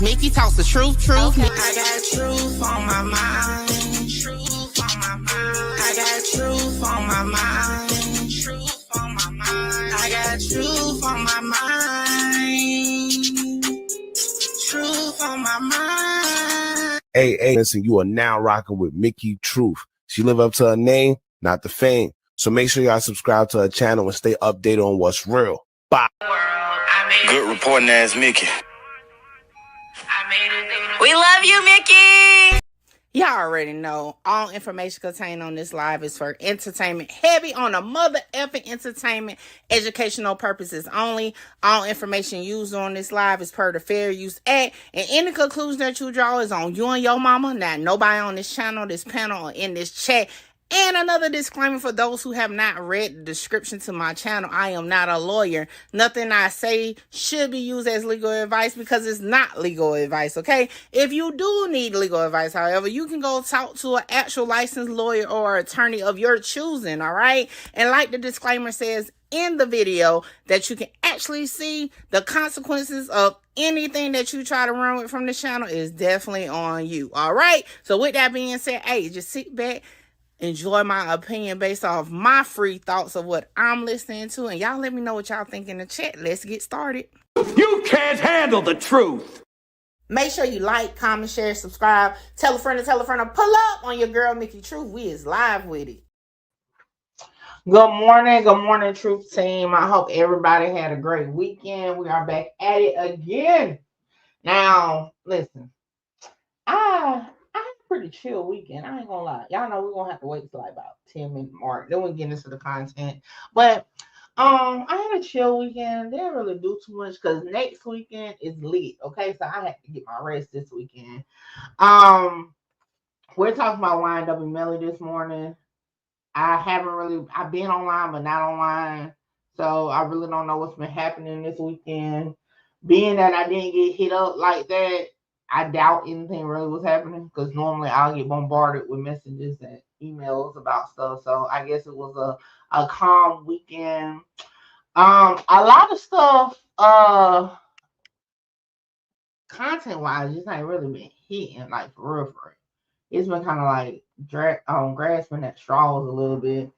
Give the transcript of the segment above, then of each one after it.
Mickey talks the truth. Okay. I got truth on my mind. Truth on my mind. I got truth on my mind. Truth on my mind. I got truth on my mind. Truth on my mind. Hey, listen, you are now rocking with Mickey Truth. She live up to her name, not the fame. So make sure y'all subscribe to her channel and stay updated on what's real. Bye. Good reporting ass Mickey. We love you, Mickey. Y'all already know all information contained on this live is for entertainment, heavy on the mother effing entertainment, educational purposes only. All information used on this live is per the Fair Use Act, and any conclusion that you draw is on you and your mama. Not nobody on this channel, this panel, or in this chat. And another disclaimer for those who have not read the description to my channel, I am not a lawyer. Nothing I say should be used as legal advice because it's not legal advice, okay? If you do need legal advice, however, you can go talk to an actual licensed lawyer or attorney of your choosing, all right? And like the disclaimer says in the video, that you can actually see the consequences of anything that you try to run with from the channel is definitely on you, all right? So with that being said, hey, just sit back, enjoy my opinion based off my free thoughts of what I'm listening to. And y'all let me know what y'all think in the chat. Let's get started. You can't handle the truth. Make sure you like, comment, share, subscribe. Tell a friend to pull up on your girl, Mickey Truth. We is live with it. Good morning, Truth Team. I hope everybody had a great weekend. We are back at it again. Now, listen. I pretty chill weekend. I ain't gonna lie. Y'all know we're gonna have to wait till like about 10-minute mark. Then we get into the content. But I had a chill weekend. Didn't really do too much because next weekend is lit. Okay, so I had to get my rest this weekend. We're talking about YNW Melly this morning. I've been online but not online. So I really don't know what's been happening this weekend. Being that I didn't get hit up like that, I doubt anything really was happening because normally I'll get bombarded with messages and emails about stuff. So I guess it was a calm weekend. A lot of stuff, content-wise, just ain't really been hitting, like, for real. It's been kind of like grasping at straws a little bit.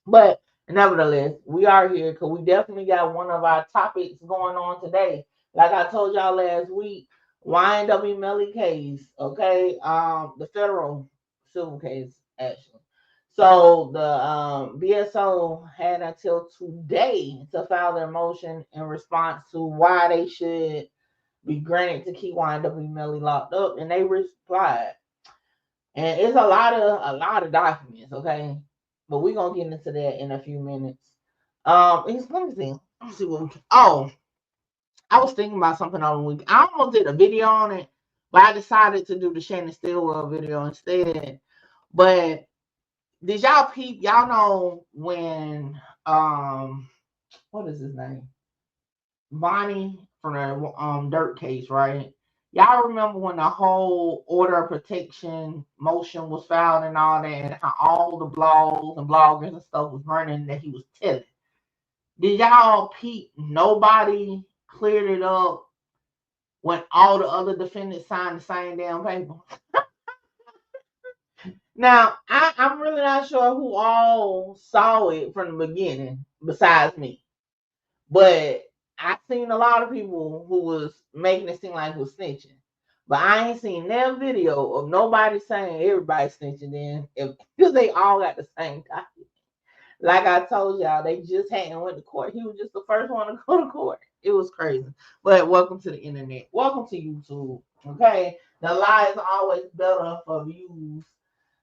But nevertheless, we are here because we definitely got one of our topics going on today. Like I told y'all last week, YNW Melly case, okay? The federal civil case, actually. So the BSO had until today to file their motion in response to why they should be granted to keep YNW Melly locked up, and they replied. And it's a lot of documents, okay? But we're gonna get into that in a few minutes. Let me see what I was thinking about something on the week. I almost did a video on it, but I decided to do the Shannon Stillwell video instead. But did y'all peep? Y'all know when what is his name? Bonnie from the Dirt case, right? Y'all remember when the whole order of protection motion was filed and all that, and how all the blogs and bloggers and stuff was running that he was telling? Did y'all peep? Nobody cleared it up when all the other defendants signed the same damn paper. Now, I'm really not sure who all saw it from the beginning besides me. But I've seen a lot of people who was making it seem like it was snitching. But I ain't seen that video of nobody saying everybody snitching in because they all got the same document. Like I told y'all, they just hadn't went to court. He was just the first one to go to court. It was crazy. But welcome to the internet. Welcome to YouTube. Okay? The lie is always better for views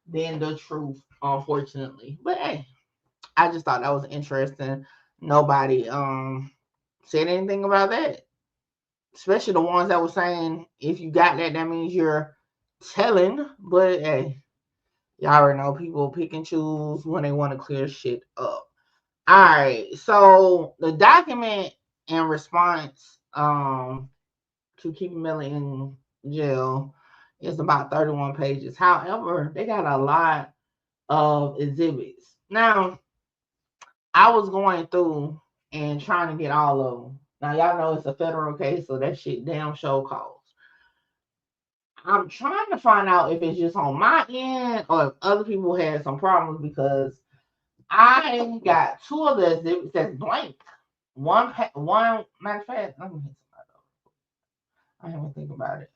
than the truth, unfortunately. But hey, I just thought that was interesting. Nobody said anything about that. Especially the ones that were saying if you got that, that means you're telling. But hey, y'all already know people pick and choose when they want to clear shit up. All right, so the document in response to keeping Melly in jail is about 31 pages. However, they got a lot of exhibits. Now, I was going through and trying to get all of them. Now, y'all know it's a federal case, so that shit damn show costs. I'm trying to find out if it's just on my end or if other people had some problems because I got two of the exhibits that's blank. One matter of fact, let me hit somebody else. I didn't even think about it.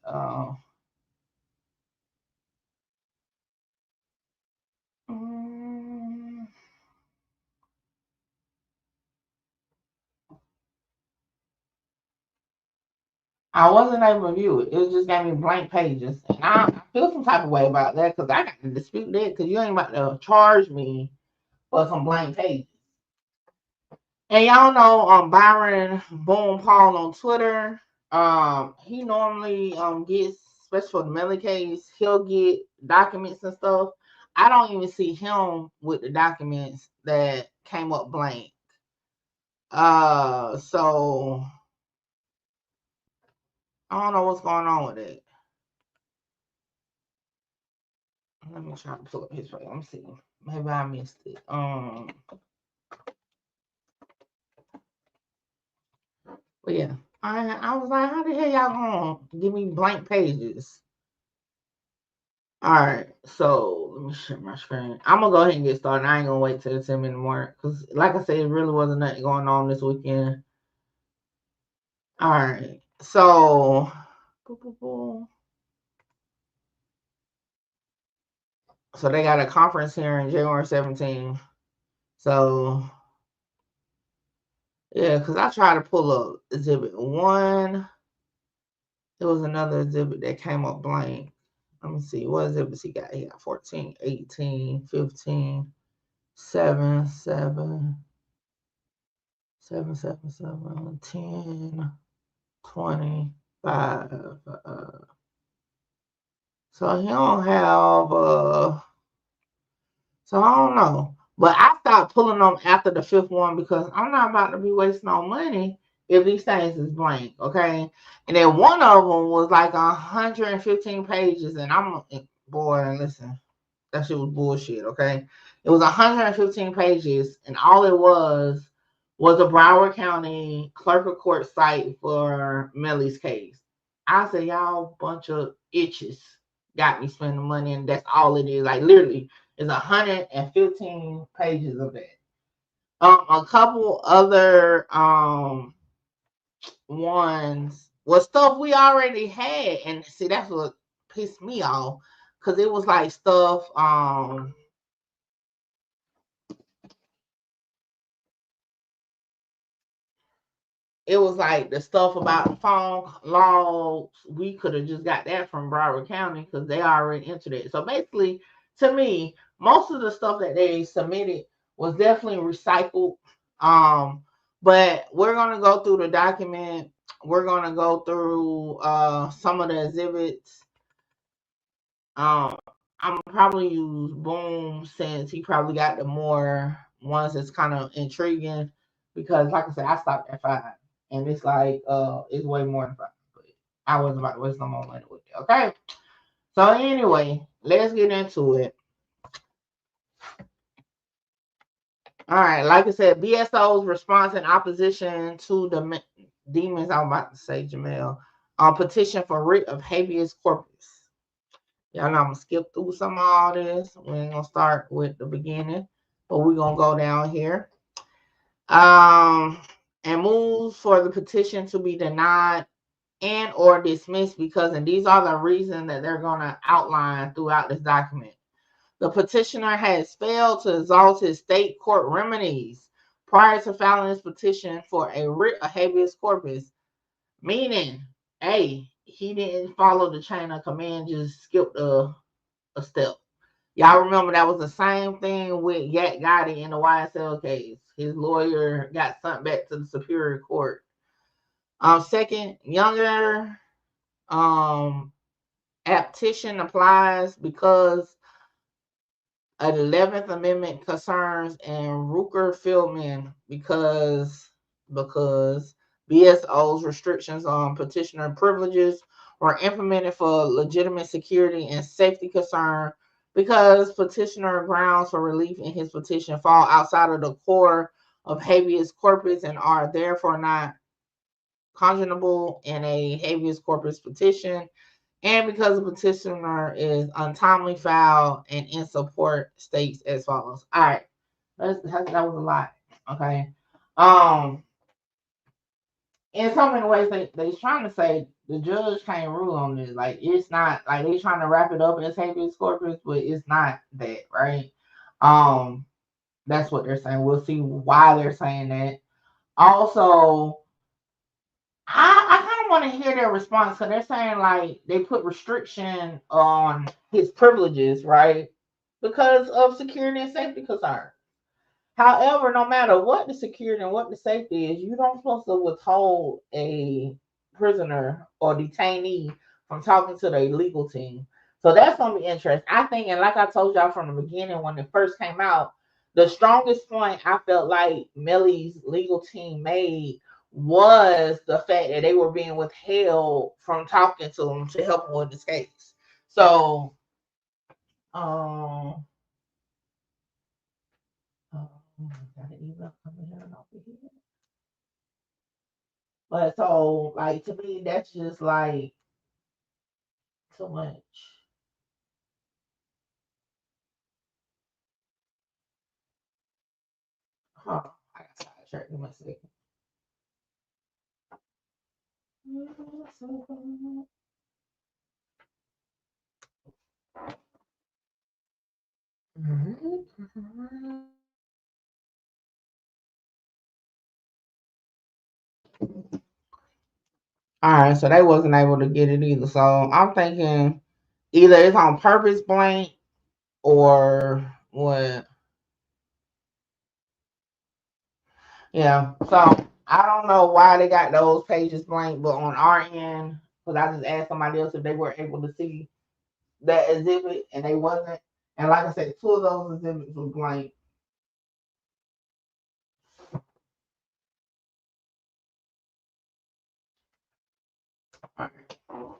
I wasn't able to view it. It just gave me blank pages. And I feel some type of way about that because I got to dispute that because you ain't about to charge me for some blank pages. And y'all know Byron Boom Paul on Twitter. He normally gets, especially for the Melly case, he'll get documents and stuff. I don't even see him with the documents that came up blank. So I don't know what's going on with it. Let me try to pull up his right. Let me see. Maybe I missed it. But yeah, I was like, how the hell y'all gonna give me blank pages? All right, so let me share my screen. I'm gonna go ahead and get started. I ain't gonna wait till 10 minutes more because, like I said, it really wasn't nothing going on this weekend. All right, so they got a conference here in January 17th. So yeah, because I tried to pull up exhibit 1. There was another exhibit that came up blank. Let me see. What exhibits he got? He got 14, 18, 15, 7, 7, 7, 7, 7, 10, 25. So he don't have, so I don't know. But I stopped pulling them after the 5th one because I'm not about to be wasting no money if these things is blank, okay? And then one of them was like 115 pages, and boy, listen, that shit was bullshit, okay? It was 115 pages, and all it was a Broward County clerk of court site for Melly's case. I said, y'all bunch of itches got me spending money, and that's all it is. Like, literally, it's 115 pages of that. A couple other ones was stuff we already had, and see, that's what pissed me off because it was like stuff it was like the stuff about the phone logs. We could have just got that from Broward County because they already entered it. So basically, to me, most of the stuff that they submitted was definitely recycled. But we're gonna go through the document. We're gonna go through some of the exhibits. I'm probably use Boom since he probably got the more ones that's kind of intriguing because, like I said, I stopped at 5. And it's like, it's way more than 5. But I wasn't about to waste no more money with it. Okay. So anyway, let's get into it. All right. Like I said, BSO's response in opposition to the demons. I'm about to say, Jamel, petition for writ of habeas corpus. Y'all know I'm gonna skip through some of all this. We ain't gonna start with the beginning, but we're gonna go down here. And moves for the petition to be denied and or dismissed because, and these are the reasons that they're going to outline throughout this document. The petitioner has failed to exhaust his state court remedies prior to filing his petition for a writ of habeas corpus, meaning, A, he didn't follow the chain of command, just skipped a step. Y'all remember that was the same thing with Yak Gotti in the YSL case. His lawyer got sent back to the Superior Court. Second, younger application applies because an 11th Amendment concerns and Rooker-Feldman because BSO's restrictions on petitioner privileges were implemented for legitimate security and safety concern because petitioner grounds for relief in his petition fall outside of the core of habeas corpus and are therefore not congeniable in a habeas corpus petition. and because the petitioner is untimely filed and in support states as follows. All right, that was a lot. Okay. In so many ways, they trying to say the judge can't rule on this. Like, it's not like they trying to wrap it up as habeas corpus, but it's not that, right? That's what they're saying. We'll see why they're saying that. Also, I kind of want to hear their response, because they're saying like they put restriction on his privileges, right? Because of security and safety concerns. However, no matter what the security and what the safety is, you don't supposed to withhold a prisoner or detainee from talking to their legal team. So that's gonna be interesting. I think, and like I told y'all from the beginning when it first came out, the strongest point I felt like Melly's legal team made was the fact that they were being withheld from talking to them to help them with this case. So, but so, like, to me, that's just like too much. Huh. I got sidetracked in my second. All right, so they wasn't able to get it either. So I'm thinking either it's on purpose blank or what. Yeah. So I don't know why they got those pages blank, but on our end, because I just asked somebody else if they were able to see that exhibit, and they wasn't. And like I said, two of those exhibits were blank. All right.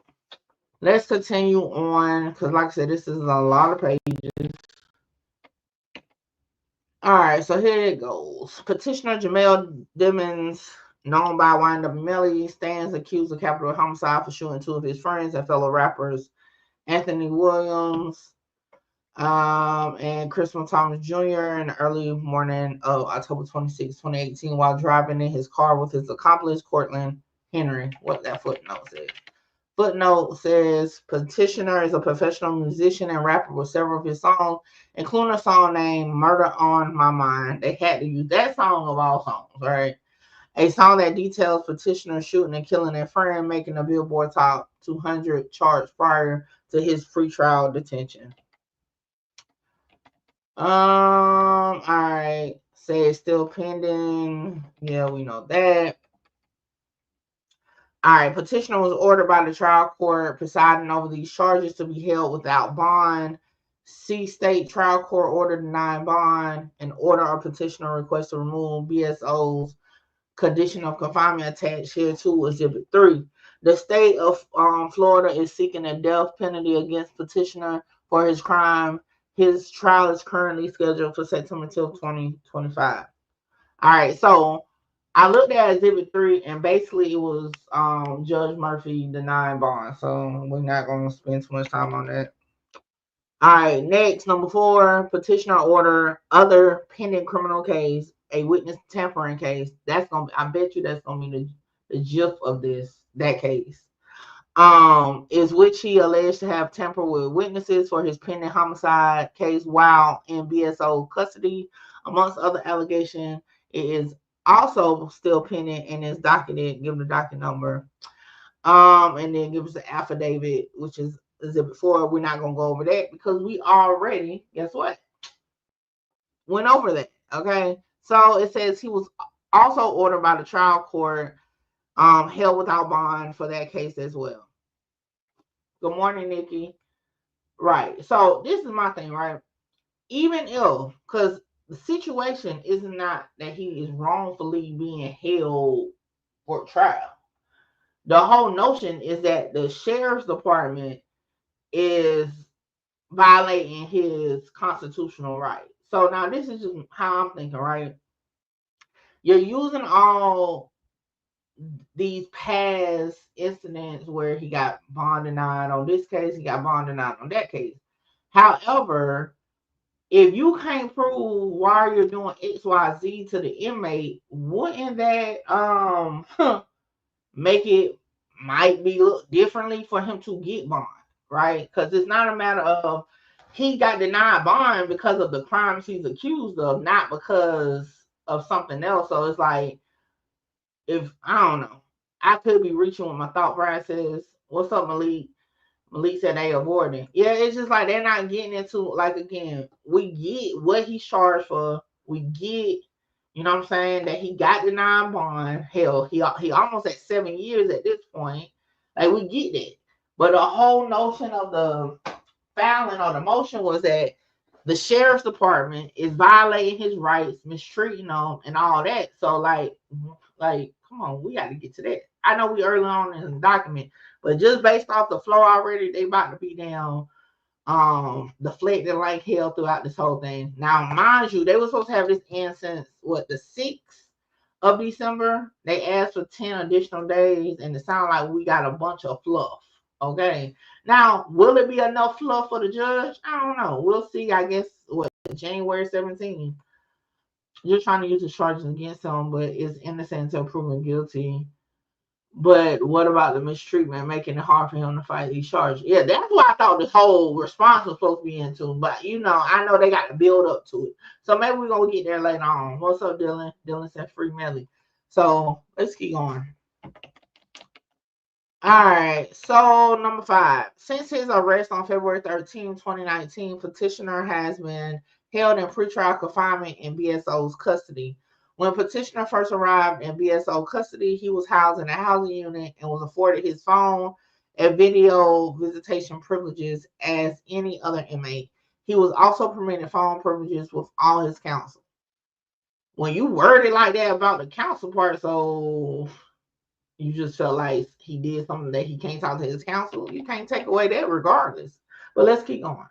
Let's continue on, because like I said, this is a lot of pages. All right, so here it goes. Petitioner Jamel Dimmons, known by YNW Melly, stands accused of capital homicide for shooting two of his friends and fellow rappers, Anthony Williams and Christopher Thomas Jr. in the early morning of October 26, 2018, while driving in his car with his accomplice, Cortland Henry. What that footnote says. Footnote says petitioner is a professional musician and rapper with several of his songs, including a song named Murder on My Mind. They had to use that song of all songs, right? A song that details petitioner shooting and killing their friend, making a Billboard Top 200 charts prior to his pretrial detention. All right. Say it's still pending. Yeah, we know that. All right, petitioner was ordered by the trial court presiding over these charges to be held without bond. C state trial court order denying bond and order of petitioner request to remove BSO's condition of confinement attached here to Exhibit 3. The state of Florida is seeking a death penalty against petitioner for his crime. His trial is currently scheduled for September 10th, 2025. All right, so I looked at Exhibit 3, and basically it was Judge Murphy denying bond. So we're not going to spend too much time on that. All right, next, number 4, petitioner order other pending criminal case, a witness tampering case. That's gonna be, I bet you that's gonna be the gist of that case. Is which he alleged to have tampered with witnesses for his pending homicide case while in BSO custody. Amongst other allegations, it is also still pending and is docketed. Give the docket number. And then give us the affidavit, which is Exhibit 4. We're not gonna go over that because we already, guess what? Went over that. Okay. So it says he was also ordered by the trial court, held without bond for that case as well. Good morning, Nikki. Right. So this is my thing, right? Even if, because the situation is not that he is wrongfully being held for trial. The whole notion is that the sheriff's department is violating his constitutional right. So now this is just how I'm thinking, right? You're using all these past incidents where he got bond denied on this case, he got bond denied on that case. However, if you can't prove why you're doing X, Y, Z to the inmate, wouldn't that make it might be looked differently for him to get bond, right? Because it's not a matter of he got denied bond because of the crimes he's accused of, not because of something else. So it's like, if I don't know, I could be reaching with my thought process. What's up, Malik? Malik said they avoiding. Yeah, it's just like they're not getting into, like, again, we get what he's charged for. We get, you know what I'm saying, that he got denied bond. Hell, he almost at 7 years at this point. Like, we get that. But the whole notion of the filing or the motion was that the sheriff's department is violating his rights, mistreating him, and all that. So, like, come on, we got to get to that. I know we early on in the document, but just based off the flow already, they about to be down deflected like hell throughout this whole thing. Now, mind you, they were supposed to have this end since the 6th of December. They asked for 10 additional days, and it sounds like we got a bunch of fluff. Okay. Now, will it be enough fluff for the judge? I don't know. We'll see, I guess, January 17th. Just trying to use the charges against him, but it's innocent until proven guilty. But what about the mistreatment, making it hard for him to fight these charges? Yeah, that's what I thought this whole response was supposed to be into. But, I know they got to build up to it. So maybe we're going to get there later on. What's up, Dylan? Dylan said free Melly. So let's keep going. All right. So number 5. Since his arrest on February 13, 2019, petitioner has been held in pretrial confinement in BSO's custody. When petitioner first arrived in BSO custody, he was housed in a housing unit and was afforded his phone and video visitation privileges as any other inmate. He was also permitted phone privileges with all his counsel. When you word it like that about the counsel part, so you just felt like he did something that he can't talk to his counsel, you can't take away that regardless. But let's keep going.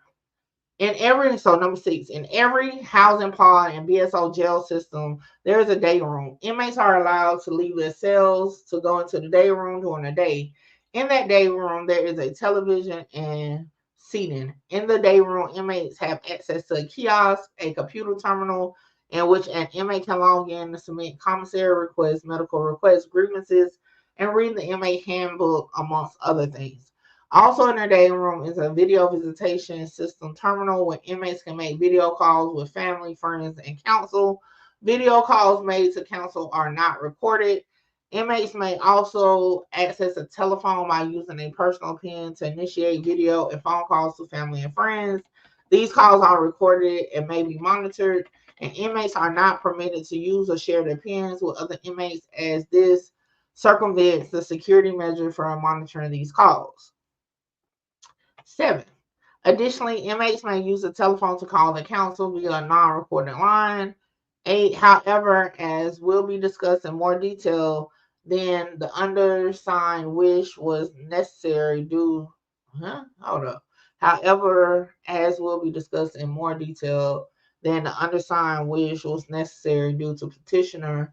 Number 6, in every housing pod and BSO jail system, there is a day room. Inmates are allowed to leave their cells to go into the day room during the day. In that day room, there is a television and seating. In the day room, inmates have access to a kiosk, a computer terminal, in which an inmate can log in to submit commissary requests, medical requests, grievances, and read the inmate handbook, amongst other things. Also in their day room is a video visitation system terminal where inmates can make video calls with family, friends, and counsel. Video calls made to counsel are not recorded. Inmates may also access a telephone by using a personal PIN to initiate video and phone calls to family and friends. These calls are recorded and may be monitored, and inmates are not permitted to use or share their PINs with other inmates, as this circumvents the security measure for monitoring these calls. 7. Additionally, inmates may use a telephone to call the counsel via a non-recorded line. 8. However, as will be discussed in more detail, then the undersigned wish was necessary due. However, as will be discussed in more detail, then the undersigned wish was necessary due to petitioner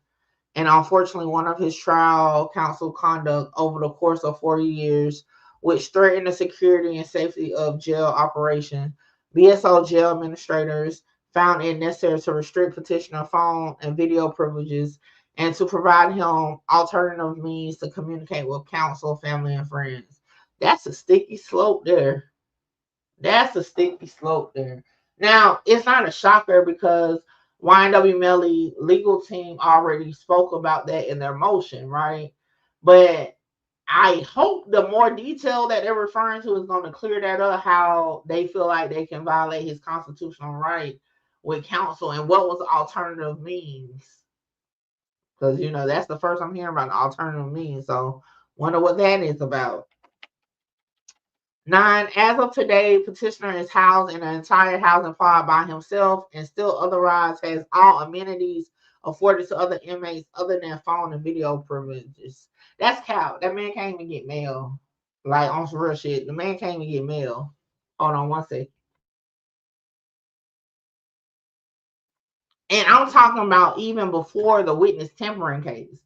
and unfortunately one of his trial counsel conduct over the course of 4 years, which threatened the security and safety of jail operation. BSO jail administrators found it necessary to restrict petitioner phone and video privileges and to provide him alternative means to communicate with counsel, family, and friends. That's a sticky slope there. Now, it's not a shocker because YNW Melly legal team already spoke about that in their motion, right? But I hope the more detail that they're referring to is going to clear that up, how they feel like they can violate his constitutional right with counsel and what was the alternative means. Because, that's the first I'm hearing about the alternative means. So, wonder what that is about. 9. As of today, petitioner is housed in an entire housing pod by himself and still otherwise has all amenities afforded to other inmates other than phone and video privileges. That's cow. That man can't even get mail. Like, on some real shit. The man can't even get mail. Hold on one second. And I'm talking about even before the witness tampering case.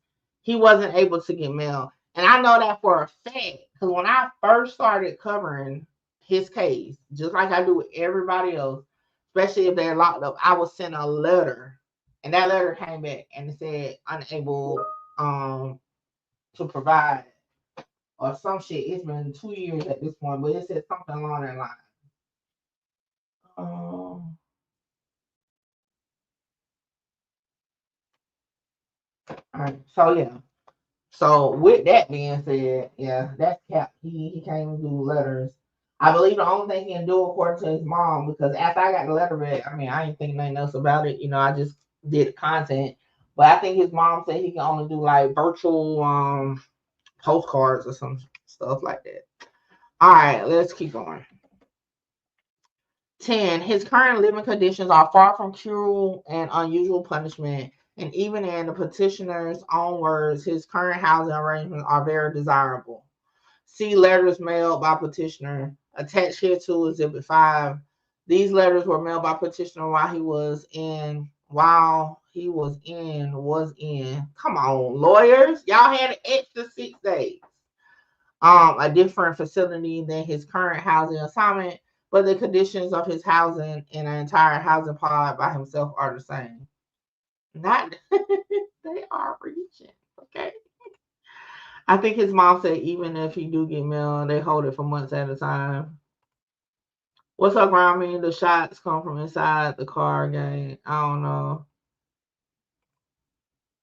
he wasn't able to get mail. And I know that for a fact, because when I first started covering his case, just like I do with everybody else, especially if they're locked up, I would send a letter, and that letter came back and it said unable to provide or some shit. It's been 2 years at this point, but it said something along that line. All right, so yeah. So with that being said, yeah, that's cap. He can't even do letters. I believe the only thing he can do according to his mom, because after I got the letter back, I mean, I didn't think nothing else about it. You know, I just did content. But I think his mom said he can only do like virtual postcards or some stuff like that. All right, let's keep going. 10. His current living conditions are far from cruel and unusual punishment. And even in the petitioner's own words, his current housing arrangements are very desirable. See letters mailed by petitioner. Attached here to Exhibit 5. These letters were mailed by petitioner while he was in. Come on, lawyers. Y'all had an extra 6 days. A different facility than his current housing assignment, but the conditions of his housing and an entire housing pod by himself are the same. Not they are reaching, okay? I think his mom said even if he do get mail, they hold it for months at a time. What's up, Grammy? The shots come from inside the car gang. I don't know.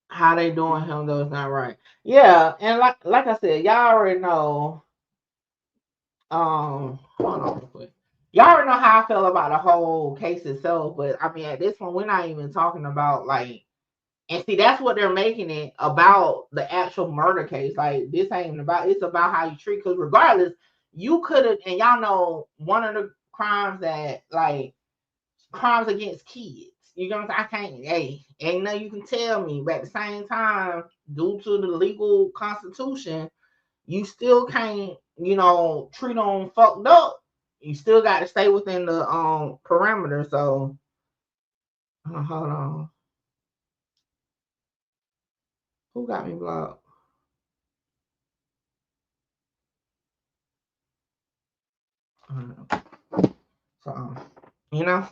How they doing him though is not right. Yeah, and like I said, y'all already know. Hold on real quick. Y'all already know how I feel about the whole case itself, but I mean at this point we're not even talking about like, and see that's what they're making it about, the actual murder case. Like this ain't even about, it's about how you treat, because regardless, you could have, and y'all know one of the crimes that like crimes against kids. You know what I'm saying? I can't, hey, ain't nothing you can tell me, but at the same time, due to the legal constitution, you still can't, you know, treat them fucked up. You still got to stay within the parameter. So hold on. Who got me blocked? So, you know,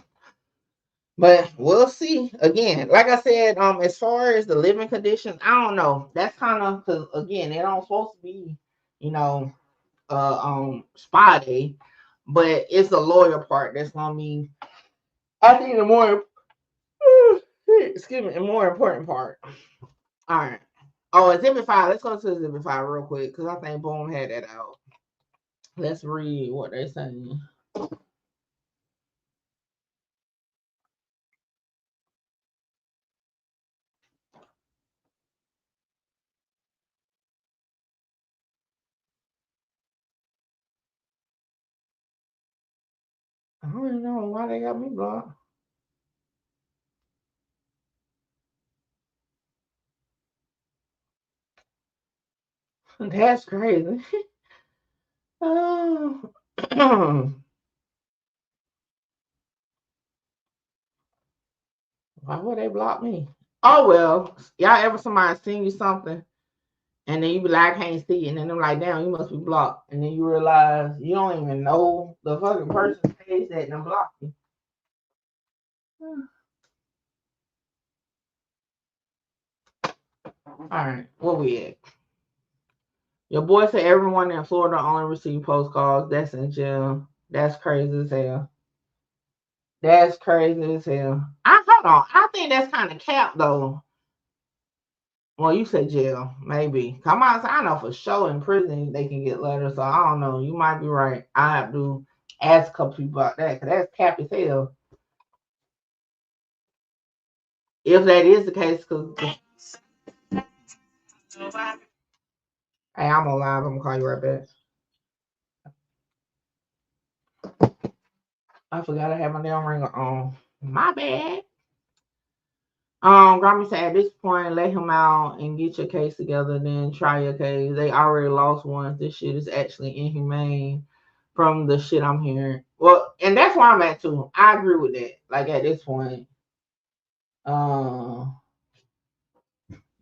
but we'll see. Again, like I said, as far as the living conditions, I don't know. That's kind of, because again, they don't supposed to be, you know, spotty, but it's the lawyer part that's gonna be, I think, the more excuse me, the more important part. All right. Oh, Exhibit 5. Let's go to Exhibit 5 real quick, because I think Boom had that out. Let's read what they're saying. I don't even know why they got me blocked. That's crazy. Oh. Why would they block me? Oh well, y'all ever somebody send you something and then you be like, I can't see it, and then they're like, damn, you must be blocked, and then you realize you don't even know the fucking person's page that them blocked you. All right, where we at? Your boy said everyone in Florida only receive postcards. That's in jail. That's crazy as hell. That's crazy as hell. Hold on. I think that's kind of cap though. Well, you said jail, maybe. Come on, I know for sure in prison they can get letters. So I don't know. You might be right. I have to ask a couple people about that, because that's cap as hell. If that is the case, because hey, I'm on live. I'm gonna call you right back. I forgot I had my damn ringer on. My bad. Grammy said at this point, let him out and get your case together, then try your case. They already lost one. This shit is actually inhumane from the shit I'm hearing. Well, and that's where I'm at too. I agree with that. Like at this point,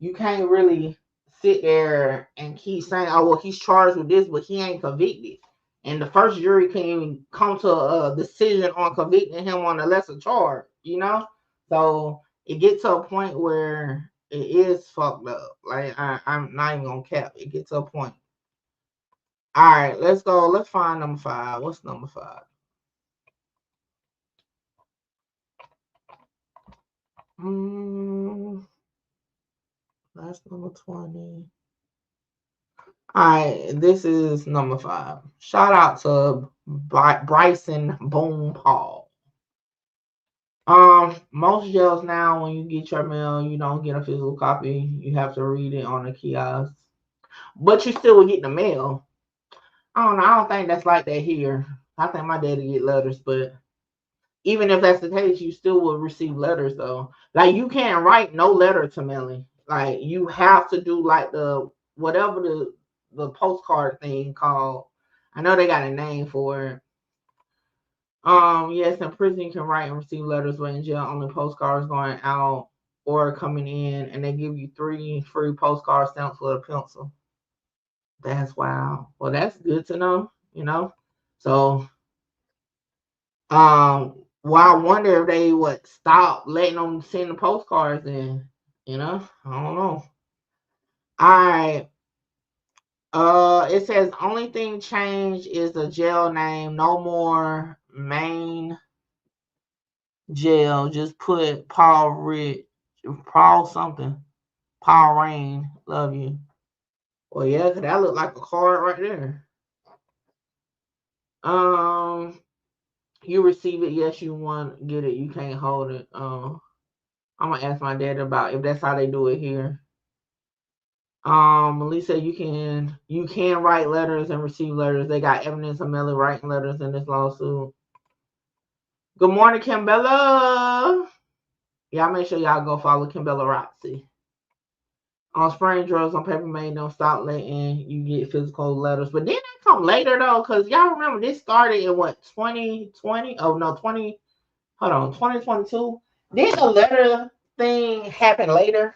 you can't really sit there and keep saying, oh, well, he's charged with this, but he ain't convicted. And the first jury can even come to a decision on convicting him on a lesser charge, you know? So it gets to a point where it is fucked up. Like, I'm not even gonna cap. It gets to a point. All right, let's go. Let's find number 5. What's number 5? That's number 20. All right, this is number 5. Shout out to Bryson Boom Paul. Most jails now, when you get your mail, you don't get a physical copy. You have to read it on the kiosk, but you still will get the mail. I don't know. I don't think that's like that here. I think my daddy get letters, but even if that's the case, you still will receive letters though. Like, you can't write no letter to Melly. Like, you have to do like the whatever the postcard thing called. I know they got a name for it. Yes, in prison you can write and receive letters, but in jail only postcards going out or coming in, and they give you 3 free postcard stamps with a pencil. That's wow. Well, that's good to know, you know. So well, I wonder if they would stop letting them send the postcards in, you know. I don't know. All right. It says only thing changed is the jail name. No more main jail. Just put Paul something. Paul Rain. Love you. Well, yeah, cause that look like a card right there. You receive it. Yes, you want get it. You can't hold it. I'm gonna ask my dad about if that's how they do it here. Lisa, you can write letters and receive letters. They got evidence of Melly writing letters in this lawsuit. Good morning, Kimbella. Y'all make sure y'all go follow Kimbella Roxy. On spraying drugs on paper made, don't stop letting you get physical letters. But then that come later though, because y'all remember this started in what, 2020? Oh no, 2022. Did the letter thing happen later?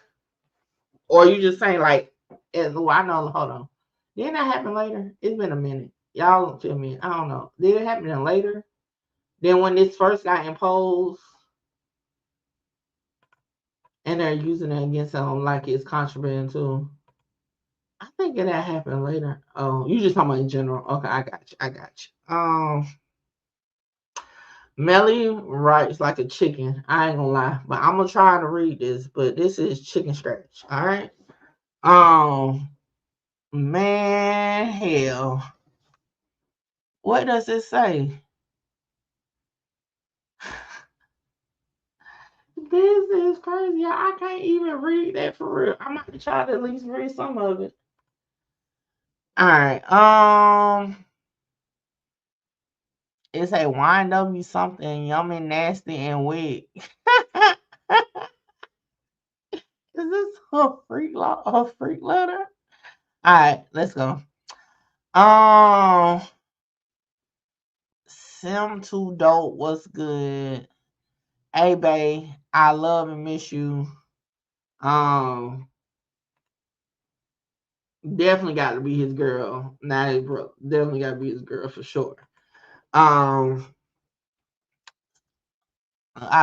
Or you just saying like, I know, hold on. Didn't that happen later? It's been a minute. Y'all don't feel me. I don't know. Did it happen later? Then when this first got imposed and they're using it against them like it's contraband too. I think that happened later. Oh, you just talking about in general. Okay, I got you. Melly writes like a chicken. I ain't gonna lie, but I'm gonna try to read this. But this is chicken scratch. All right. Man, hell. What does it say? This is crazy. I can't even read that for real. I'm gonna try to at least read some of it. All right. It's a YNW something yummy, nasty, and wet. Is this a freak letter? All right, let's go. Sim too dope. What's good? Hey, babe, I love and miss you. Definitely got to be his girl. Not his brother. Definitely got to be his girl for sure. I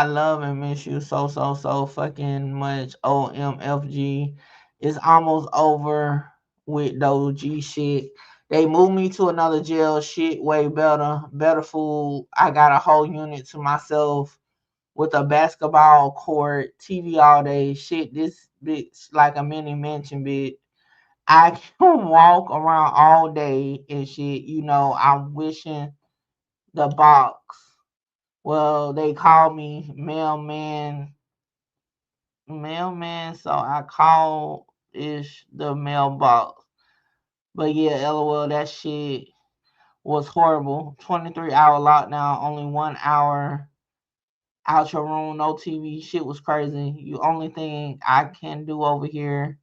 love and miss you so fucking much. OMFG. It's almost over with those G shit. They moved me to another jail. Shit way better. Better food. I got a whole unit to myself with a basketball court, TV all day. Shit, this bitch like a mini mansion, bitch. I can walk around all day and shit. You know, I'm wishing the box. Well, they call me mailman, so I call ish the mailbox. But yeah, LOL, that shit was horrible. 23-hour lockdown, only 1 hour out your room, no TV. Shit was crazy. You only thing I can do over here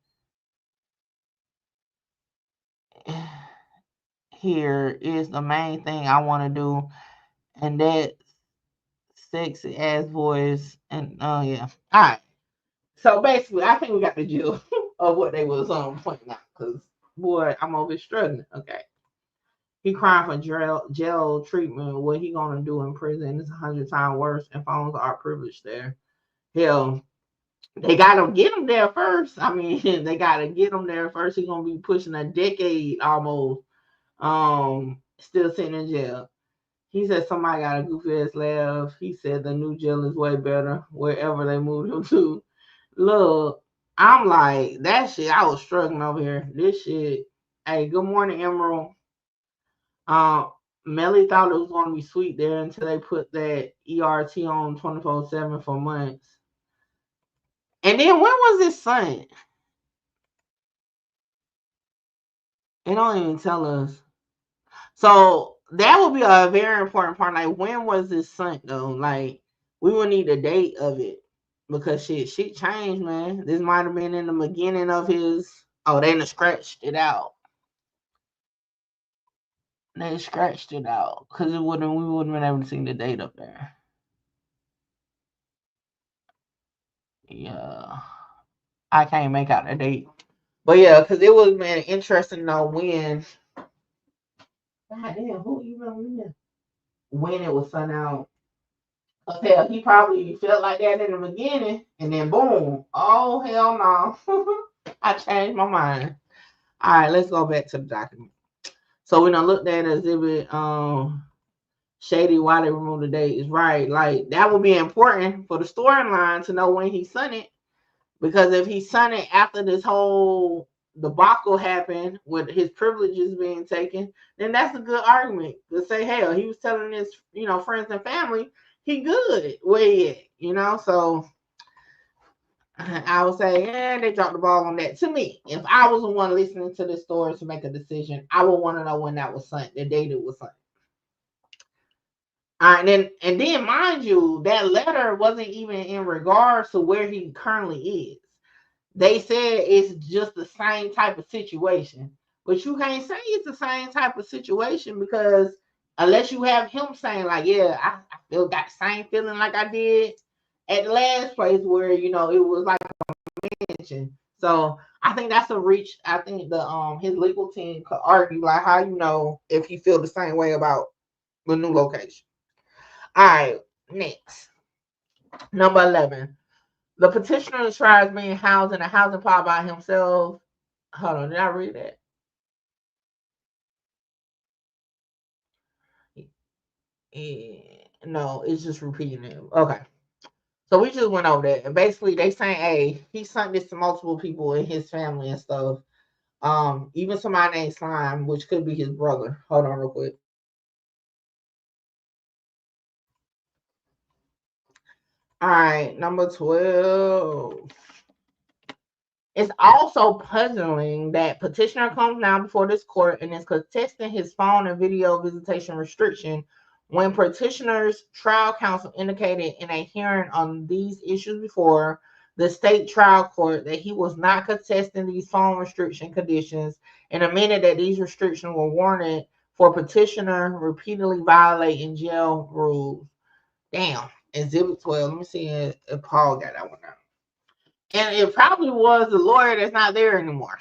is the main thing I want to do, and that sexy ass voice. And yeah, all right. So basically, I think we got the deal. of what they was pointing out. Because, boy, I'm over here struggling. Okay. He crying for jail treatment. What he going to do in prison is 100 times worse, and phones are privileged there. Hell, they got to get him there first. I mean, they got to get him there first. He's going to be pushing a decade almost, still sitting in jail. He said somebody got a goofy ass laugh. He said the new jail is way better wherever they moved him to. Look, I'm like, that shit, I was struggling over here. This shit. Hey, good morning, Emerald. Melly thought it was going to be sweet there until they put that ERT on 24/7 for months. And then when was this sent? They don't even tell us. So that would be a very important part. Like, when was this sent though? Like, we would need a date of it because shit changed, man. This might have been in the beginning of his. Oh, they done scratched it out. They scratched it out because we wouldn't been able to see the date up there. Yeah, I can't make out the date, but yeah, because it would have been interesting to know when. God damn, who even when it was sent out? Cause hell, he probably felt like that in the beginning, and then boom, oh hell no, I changed my mind. All right, let's go back to the document. So we done looked at exhibit shady why they removed the date is right. Like, that would be important for the storyline to know when he sent it, because if he sent it after this whole debacle happened with his privileges being taken, then that's a good argument to say, hell, he was telling his friends and family he good where he at, so I would say, they dropped the ball on that. To me, if I was the one listening to this story to make a decision, I would want to know when that was sent, the date it was sent. All right, and then mind you, that letter wasn't even in regards to where he currently is. They said it's just the same type of situation, but you can't say it's the same type of situation because unless you have him saying like, yeah, I still got the same feeling like I did at the last place where it was like a mention. So I think that's a reach. I think the his legal team could argue like how if he feel the same way about the new location. All right, next. Number 11. The petitioner describes being housed in a housing pod by himself. Hold on, did I read that? No, it's just repeating it. Okay. So we just went over that. And basically they saying, hey, he sent this to multiple people in his family and stuff. Even somebody named Slime, which could be his brother. Hold on real quick. All right, number 12. It's also puzzling that petitioner comes now before this court and is contesting his phone and video visitation restriction when petitioner's trial counsel indicated in a hearing on these issues before the state trial court that he was not contesting these phone restriction conditions and admitted that these restrictions were warranted for petitioner repeatedly violating jail rules. Damn. Exhibit 12. Let me see if Paul got that one out. And it probably was the lawyer that's not there anymore.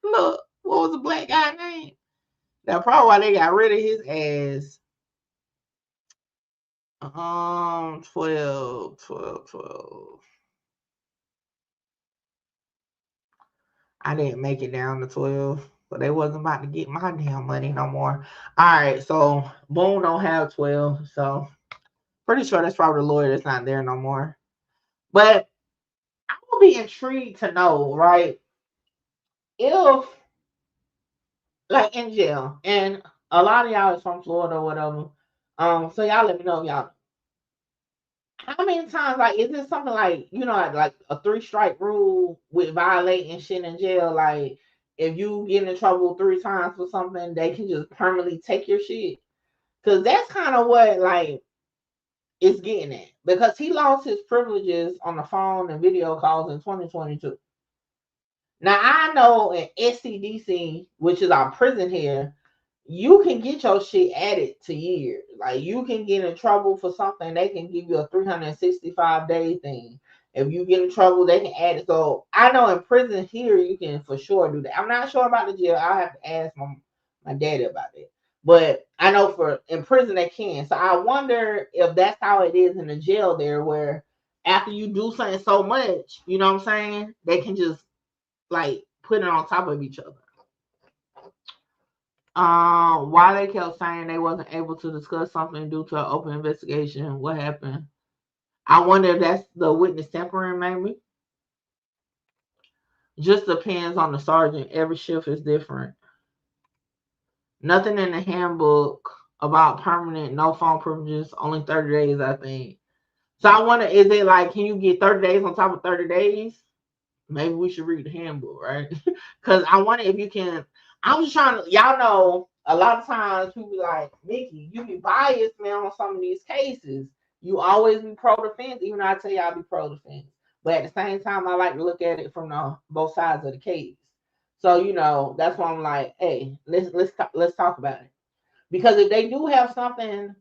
Look, what was the black guy name? That's probably why they got rid of his ass. 12. I didn't make it down to 12, but they wasn't about to get my damn money no more. All right, so Boone don't have 12, so pretty sure that's probably the lawyer that's not there no more. But I will be intrigued to know, right, if, like, in jail, and a lot of y'all is from Florida or whatever, so y'all let me know if y'all, how many times, like, is this something like, like a 3-strike rule with violating shit in jail? Like, if you get in trouble 3 times for something, they can just permanently take your shit? Because that's kind of what, like, it's getting at. Because he lost his privileges on the phone and video calls in 2022. Now, I know in SCDC, which is our prison here, you can get your shit added to years. Like, you can get in trouble for something, they can give you a 365-day thing. If you get in trouble, they can add it. So I know in prison here, you can for sure do that. I'm not sure about the jail. I'll have to ask my daddy about it. But I know for in prison they can. So I wonder if that's how it is in the jail there, where after you do something so much, you know what I'm saying, they can just like put it on top of each other. Why they kept saying they wasn't able to discuss something due to an open investigation. What happened? I wonder if that's the witness tampering, maybe. Just depends on the sergeant. Every shift is different. Nothing in the handbook about permanent, no phone privileges, only 30 days, I think. So I wonder, is it like, can you get 30 days on top of 30 days? Maybe we should read the handbook, right? Because I wonder if you can. I'm just trying to, y'all know, a lot of times people be like, Mickey, you be biased, man, on some of these cases. You always be pro-defense, even though I tell you I'll be pro-defense. But at the same time, I like to look at it from both sides of the case. So, you know, that's why I'm like, hey, let's talk about it. Because if they do have something,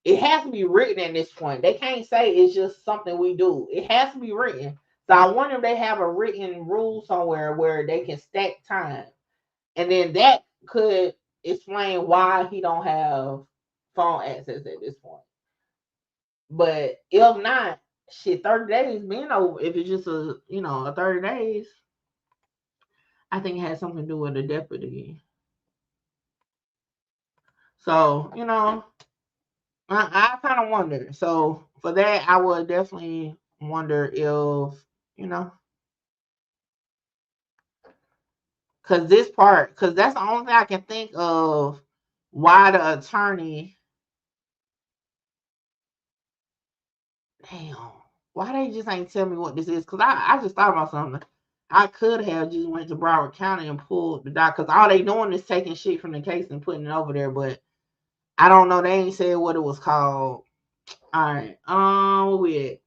it has to be written at this point. They can't say it's just something we do. It has to be written. So I wonder if they have a written rule somewhere where they can stack time. And then that could explain why he don't have phone access at this point. But if not, shit, 30 days being over, if it's just a 30 days, I think it has something to do with the deputy. So, I kind of wonder. So for that, I would definitely wonder if, because that's the only thing I can think of why the attorney, damn, why they just ain't tell me what this is? Because I just thought about something. I could have just went to Broward County and pulled the doc, because all they doing is taking shit from the case and putting it over there, but I don't know. They ain't said what it was called. All right. We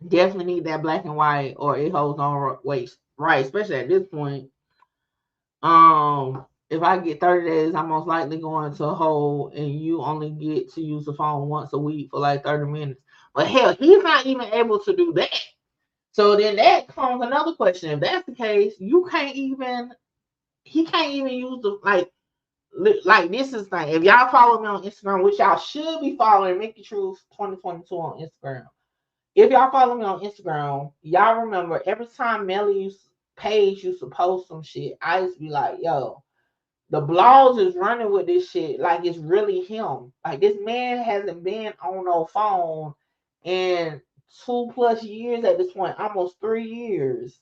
definitely need that black and white, or it holds on wait, right, especially at this point. If I get 30 days, I'm most likely going to hold, and you only get to use the phone once a week for like 30 minutes. But hell, he's not even able to do that. So then that comes another question. If that's the case, he can't even use the like this is the thing. If y'all follow me on Instagram, which y'all should be following Mickey Truth 2022 on Instagram. If y'all follow me on Instagram, y'all remember every time Melly's page used to post some shit, I used to be like, yo, the blogs is running with this shit like it's really him. Like, this man hasn't been on no phone in 2+ years at this point, almost 3 years.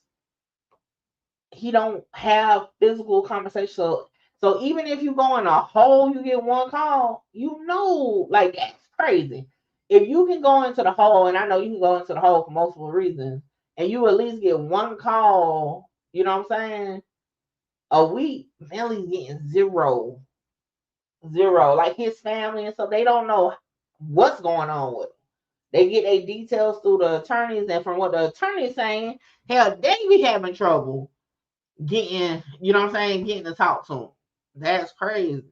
He don't have physical conversation. So even if you go in a hole, you get one call, like, that's crazy. If you can go into the hole, and I know you can go into the hole for multiple reasons, and you at least get one call, you know what I'm saying, a week, Melly's getting zero. Like, his family and stuff, they don't know what's going on with him. They get their details through the attorneys, and from what the attorney's saying, hell, they be having trouble getting, getting to talk to him. That's crazy.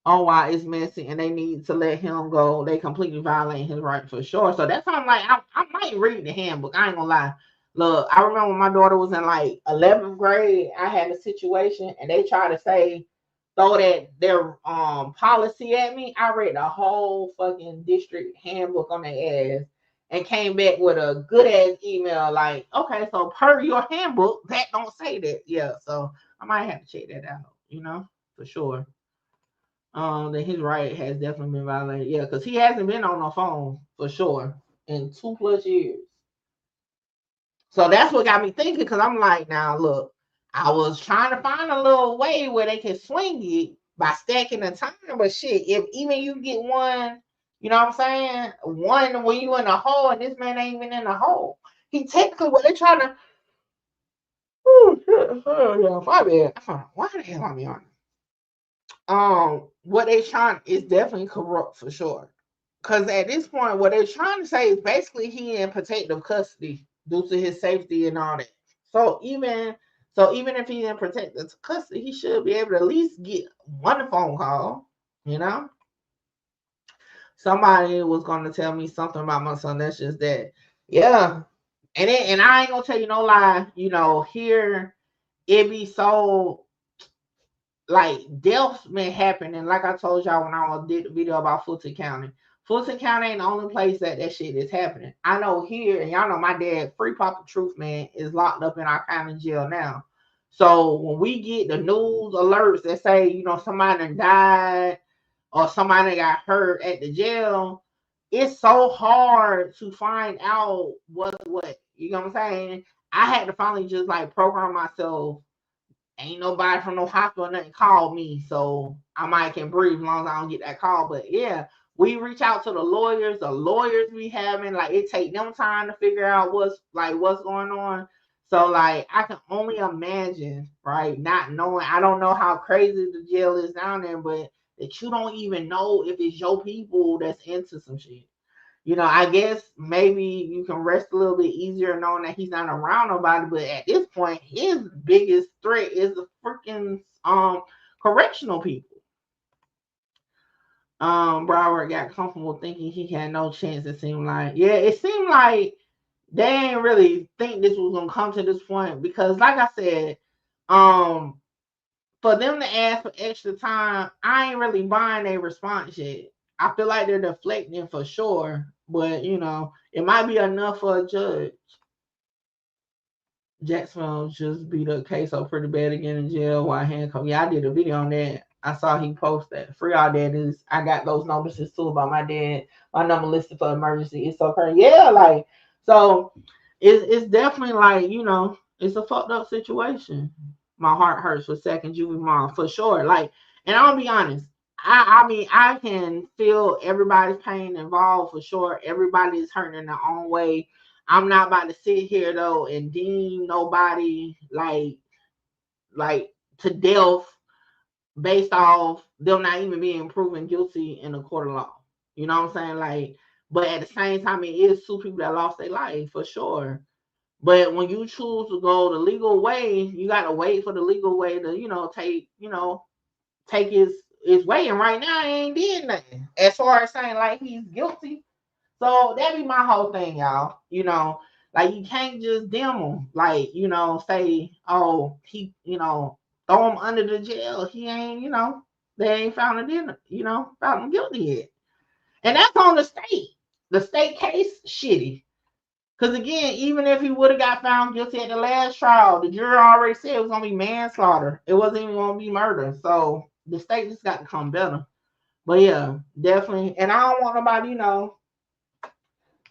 Oh, wow, it's messy, and they need to let him go. They completely violate his right for sure. So that's why I'm like, I might read the handbook. I ain't gonna lie. Look, I remember when my daughter was in like 11th grade, I had a situation, and they tried to throw their policy at me. I read the whole fucking district handbook on their ass and came back with a good ass email like, okay, so per your handbook, that don't say that. Yeah, so I might have to check that out, for sure. That his right has definitely been violated. Yeah, because he hasn't been on the phone for sure in 2+ years. So that's what got me thinking, because I'm like, now look, I was trying to find a little way where they can swing it by stacking the time, but shit, if even you get one, you know what I'm saying, one when you in the hole and this man ain't even in the hole. He technically, what they trying to, yeah, my bad. Why the hell am I on? What they trying is definitely corrupt for sure. Because at this point, what they're trying to say is basically he in protective custody due to his safety and all that. So even if he's in protective custody, he should be able to at least get one phone call, somebody was gonna tell me something about my son. That's just that. Yeah. And I ain't gonna tell you no lie, here it be so like deaths been happening. Like I told y'all when I did the video about Fulton County. Fulton County ain't the only place that shit is happening. I know here, and y'all know my dad, Free Papa Truth Man, is locked up in our county jail now. So when we get the news alerts that say, somebody done died or somebody got hurt at the jail, it's so hard to find out what's what. You know what I'm saying? I had to finally just like program myself. Ain't nobody from no hospital or nothing called me, so I might can breathe as long as I don't get that call. But yeah, we reach out to the lawyers. The lawyers we having, like, it take them time to figure out what's going on. So like I can only imagine, right? Not knowing, I don't know how crazy the jail is down there, but that you don't even know if it's your people that's into some shit. I guess maybe you can rest a little bit easier knowing that he's not around nobody. But at this point, his biggest threat is the freaking correctional people. Broward got comfortable thinking he had no chance. It seemed like they ain't really think this was gonna come to this point because, like I said, for them to ask for extra time, I ain't really buying their response yet. I feel like they're deflecting for sure, but it might be enough for a judge. Jacksonville just beat up Queso pretty bad again in jail while handcuffed. Yeah, I did a video on that. I saw he posted free all daddies. I got those notices too about my dad. My number listed for emergency. It's so crazy. Yeah, like so it's definitely like, it's a fucked up situation. My heart hurts for second Juvie mom for sure. Like, and I'll be honest. I mean, I can feel everybody's pain involved for sure. Everybody's hurting in their own way. I'm not about to sit here though and deem nobody like to death based off them not even being proven guilty in a court of law. You know what I'm saying? Like, but at the same time, it is two people that lost their life for sure. But when you choose to go the legal way, you gotta wait for the legal way to, take his way. And right now he ain't did nothing. As far as saying like he's guilty. So that be my whole thing, y'all. Like you can't just dim him. Like, say, oh, he, throw him under the jail. He ain't, they ain't found it in, found him guilty yet. And that's on the state. The state case, shitty. Because again, even if he would have got found guilty at the last trial, the jury already said it was gonna be manslaughter. It wasn't even gonna be murder. So the state just got to come better. But yeah, definitely. And I don't want nobody,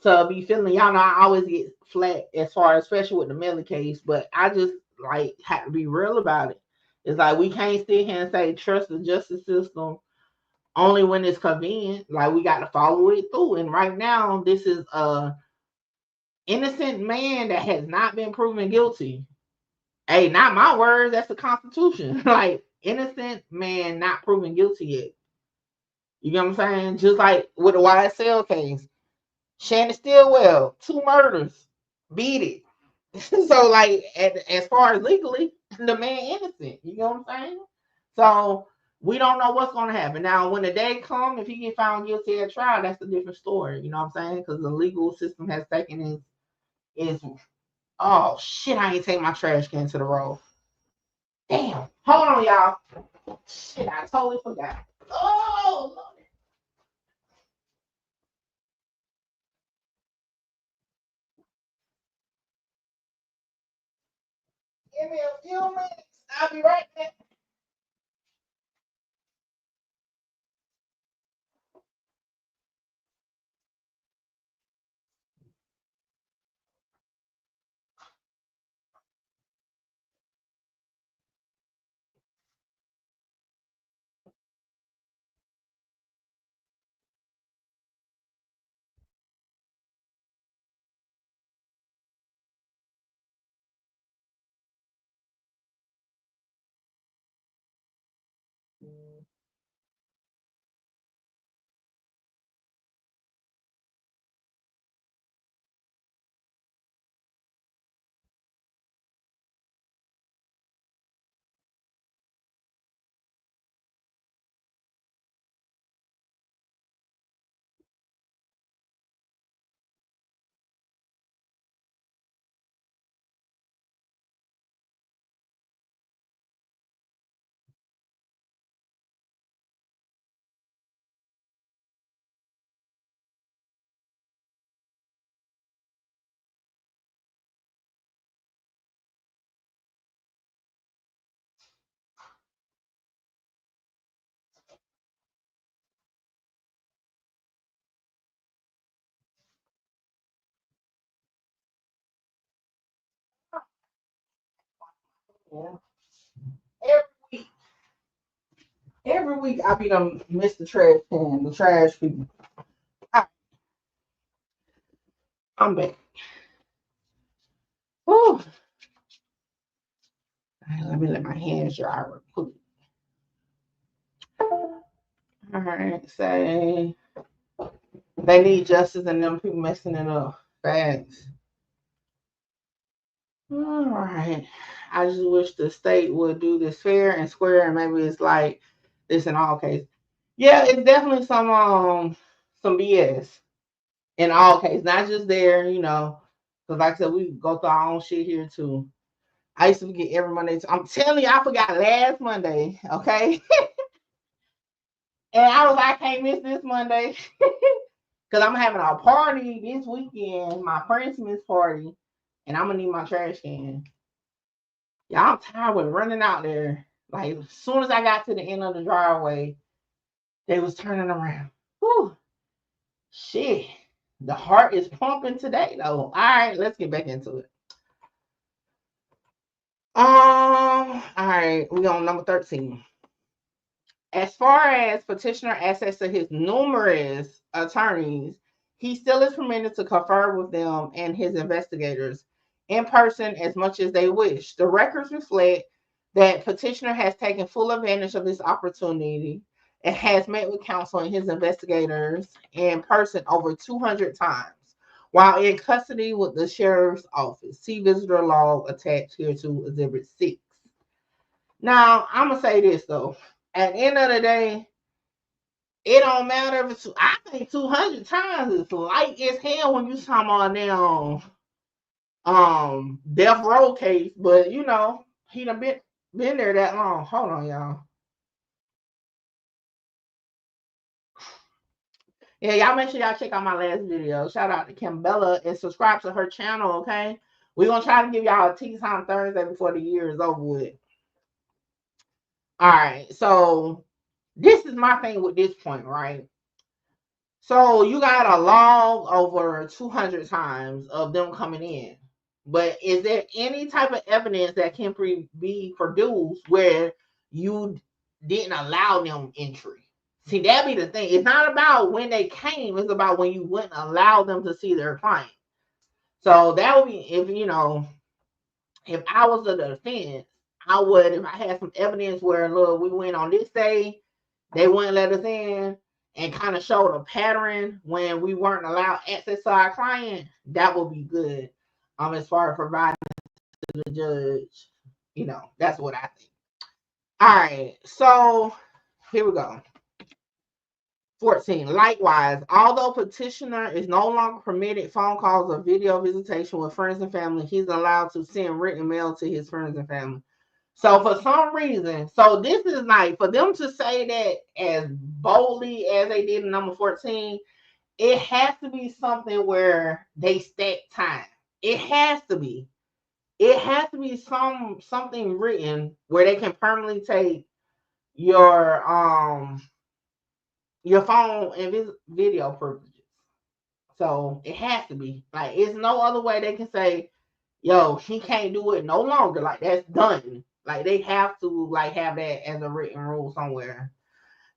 to be feeling, y'all know I always get flat as far, especially with the Melly case, but I just like have to be real about it. It's like we can't sit here and say trust the justice system only when it's convenient. Like we got to follow it through. And right now, this is a innocent man that has not been proven guilty. Hey, not my words, that's the Constitution. Like innocent man not proven guilty yet. You know what I'm saying? Just like with the YSL case. Shannon Stillwell, 2 murders, beat it. So, like, as far as legally, the man innocent. You know what I'm saying? So we don't know what's going to happen. Now, when the day comes, if he get found guilty at trial, that's a different story. You know what I'm saying? Because the legal system has taken his. Oh shit! I ain't take my trash can to the road. Damn! Hold on, y'all. Shit! I totally forgot. Oh Lord. Give me a few minutes. I'll be right back. Yeah. Every week I be done miss the trash can, the trash people. I'm back. Whew. All right, let me let my hands dry real quick. All right, say they need justice and them people messing it up. Facts. All right. I just wish the state would do this fair and square, and maybe it's like this in all cases. Yeah, it's definitely some BS in all cases, not just there, you know. Because like I said, we go through our own shit here too. I used to forget every Monday. I'm telling you, I forgot last Monday, okay? And I was like, I can't miss this Monday. Because I'm having a party this weekend, my Christmas party, and I'm going to need my trash can. Y'all, I'm tired with running out there. Like, as soon as I got to the end of the driveway, they was turning around. Whew. Shit. The heart is pumping today, though. All right, let's get back into it. All right, we on number 13. As far as petitioner access to his numerous attorneys, he still is permitted to confer with them and his investigators in person as much as they wish. The records reflect that petitioner has taken full advantage of this opportunity and has met with counsel and his investigators in person over 200 times while in custody with the sheriff's office. See visitor log attached here to Exhibit 6. Now, I'm going to say this, though. At the end of the day, it don't matter if it's, I think 200 times is light as hell when you talking about now death row case, but you know, he done been there that long. Hold on, y'all. Yeah, y'all make sure y'all check out my last video. Shout out to Kimbella and subscribe to her channel, okay? We're gonna try to give y'all a tea time Thursday before the year is over with. All right, so this is my thing with this point, right? So you got a log over 200 times of them coming in. But is there any type of evidence that can be produced where you didn't allow them entry? See, that be the thing. It's not about when they came. It's about when you wouldn't allow them to see their client. So that would be, if I was the defense, I would, if I had some evidence where, look, we went on this day, they wouldn't let us in, and kind of showed a pattern when we weren't allowed access to our client, that would be good. As far as providing to the judge, you know, that's what I think. All right, so here we go. 14. Likewise, although petitioner is no longer permitted phone calls or video visitation with friends and family, he's allowed to send written mail to his friends and family. So for some reason, so this is like, for them to say that as boldly as they did in number 14, it has to be something where they stack time. It has to be. It has to be something written where they can permanently take your phone and video privileges. So it has to be. Like, it's no other way they can say, yo, he can't do it no longer. Like, that's done. Like, they have to, like, have that as a written rule somewhere.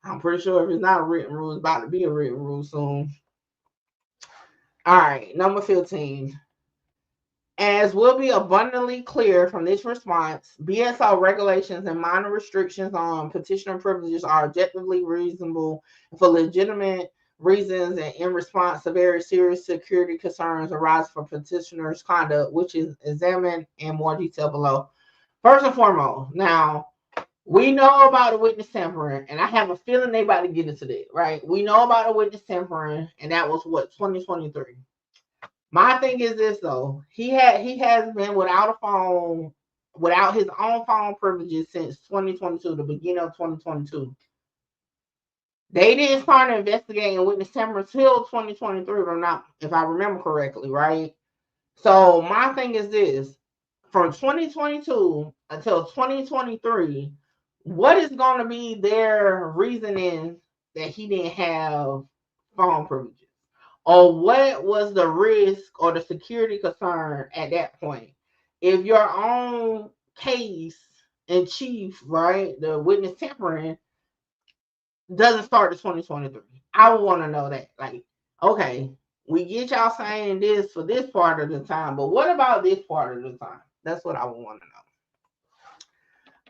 I'm pretty sure if it's not a written rule, it's about to be a written rule soon. All right, number 15. As will be abundantly clear from this response, BSO regulations and minor restrictions on petitioner privileges are objectively reasonable for legitimate reasons and in response to very serious security concerns arise from petitioner's conduct, which is examined in more detail below. First and foremost, now, we know about the witness tampering, and I have a feeling they about to get into that, right? We know about the witness tampering, and that was what, 2023. My thing is this, though. He has been without a phone, without his own phone privileges since 2022, the beginning of 2022. They didn't start investigating witness tampering until 2023, if I remember correctly, right? So my thing is this: from 2022 until 2023, what is going to be their reasoning that he didn't have phone privileges? Or what was the risk or the security concern at that point? If your own case in chief, right? The witness tampering doesn't start to 2023. I would want to know that. Like, okay, we get y'all saying this for this part of the time, but what about this part of the time? That's what I would want to know.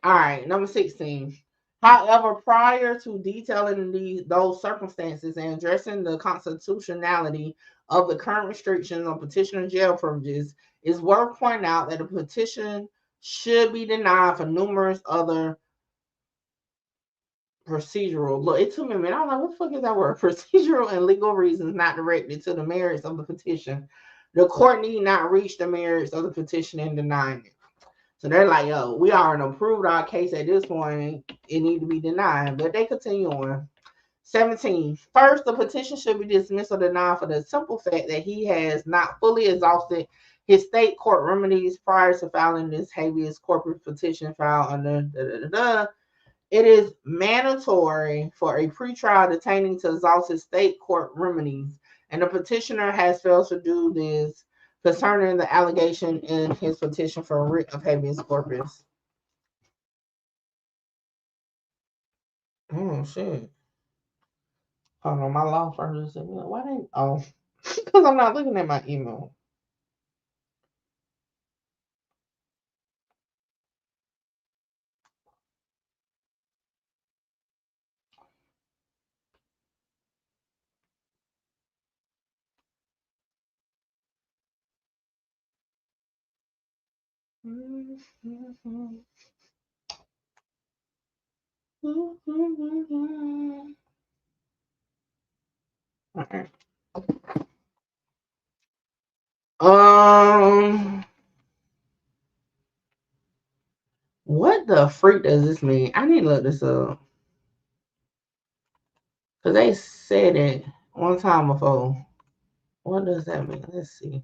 All right, number 16. However, prior to detailing those circumstances and addressing the constitutionality of the current restrictions on petitioner jail privileges, it's worth pointing out that the petition should be denied for numerous other procedural. Look, it took me a minute. I was like, what the fuck is that word? Procedural and legal reasons not directed to the merits of the petition. The court need not reach the merits of the petition in denying it. So they're like, yo, we already approved our case at this point. It need to be denied. But they continue on. 17. First, the petition should be dismissed or denied for the simple fact that he has not fully exhausted his state court remedies prior to filing this habeas corpus petition filed under It is mandatory for a pretrial detainee to exhaust his state court remedies, and the petitioner has failed to do this concerning the allegation in his petition for a writ of habeas corpus. Oh, shit. Hold on, my law firm just said, why didn't, oh, because I'm not looking at my email. Okay. What the freak does this mean? I need to look this up. Because they said it one time before. What does that mean? Let's see.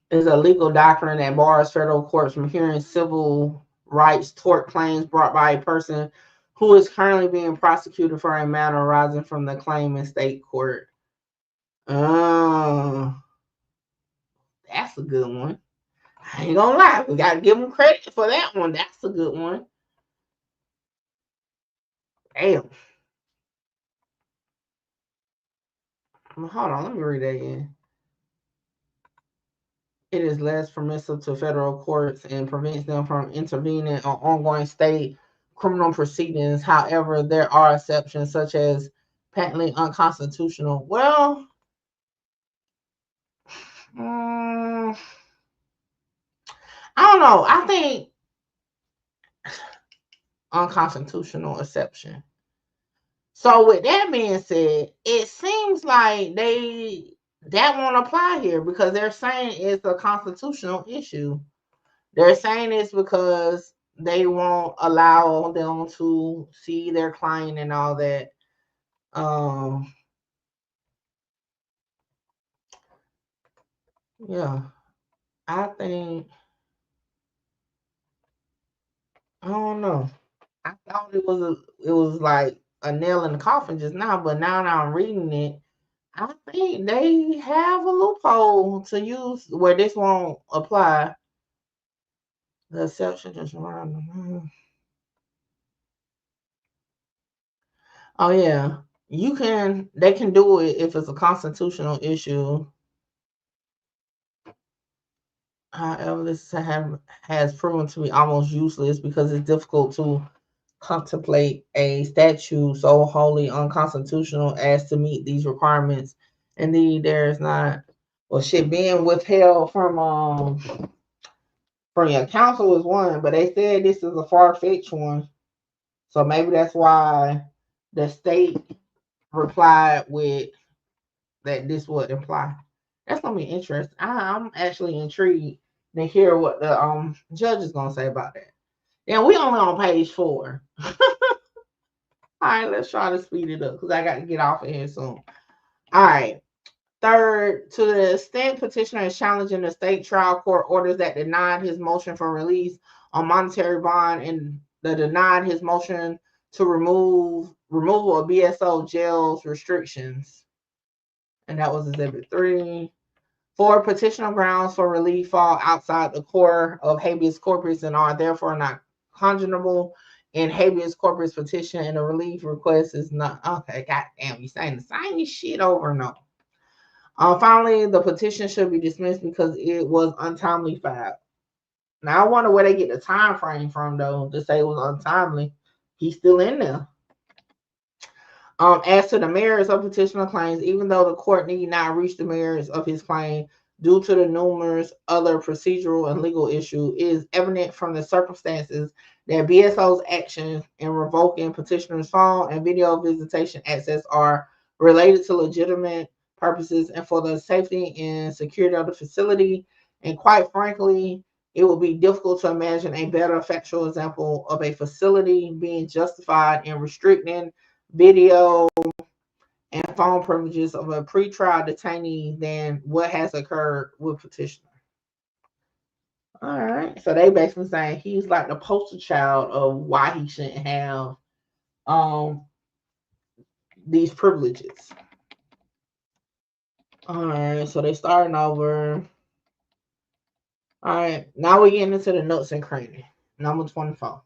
Is a legal doctrine that bars federal courts from hearing civil rights tort claims brought by a person who is currently being prosecuted for a matter arising from the claim in state court. That's a good one. I ain't gonna lie. We gotta give them credit for that one. That's a good one. Damn. Hold on, let me read that again. It is less permissive to federal courts and prevents them from intervening on ongoing state criminal proceedings. However, there are exceptions such as patently unconstitutional. Well, I don't know. I think unconstitutional exception. So with that being said, it seems like that won't apply here because they're saying it's a constitutional issue. They're saying it's because they won't allow them to see their client and all that. Yeah, I think, I don't know. I thought it was like a nail in the coffin just now, but now that I'm reading it, I think they have a loophole to use where this won't apply. The exception just random. Oh yeah, they can do it if it's a constitutional issue. However, this has proven to be almost useless because it's difficult to contemplate a statute so wholly unconstitutional as to meet these requirements. Indeed, there's not, well, shit being withheld from your counsel is one, but they said this is a far-fetched one. So maybe that's why the state replied with that this would imply. That's gonna be interesting. I'm actually intrigued to hear what the judge is gonna say about that. And we only on page 4. All right, let's try to speed it up because I got to get off of here soon. All right. Third, to the extent petitioner is challenging the state trial court orders that denied his motion for release on monetary bond and the denied his motion to removal of BSO jail's restrictions. And that was Exhibit 3. 4, petitional grounds for relief fall outside the core of habeas corpus and are therefore not congenital in habeas corpus petition, and the relief request is not. Okay, goddamn, you saying the same shit over and over. Finally, the petition should be dismissed because it was untimely filed. Now, I wonder where they get the time frame from, though, to say it was untimely. He's still in there. As to the merits of petitioner claims, even though the court need not reach the merits of his claim due to the numerous other procedural and legal issues, it is evident from the circumstances that BSO's actions in revoking petitioner's phone and video visitation access are related to legitimate purposes and for the safety and security of the facility. And quite frankly, it would be difficult to imagine a better factual example of a facility being justified in restricting video and phone privileges of a pretrial detainee than what has occurred with petitioner. All right, so they basically saying he's like the poster child of why he shouldn't have these privileges. All right, so they starting over. All right, now we're getting into the notes and cranny. Number 24.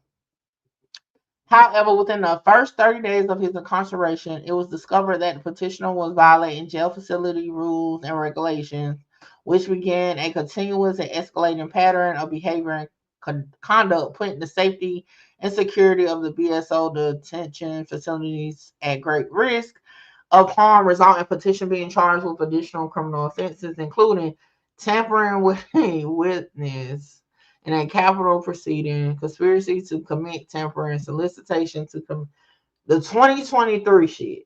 However, within the first 30 days of his incarceration, it was discovered that the petitioner was violating jail facility rules and regulations, which began a continuous and escalating pattern of behavior and conduct, putting the safety and security of the BSO detention facilities at great risk of harm, resulting in petition being charged with additional criminal offenses, including tampering with a witness in a capital proceeding, conspiracy to commit tampering, solicitation to the 2023 shit.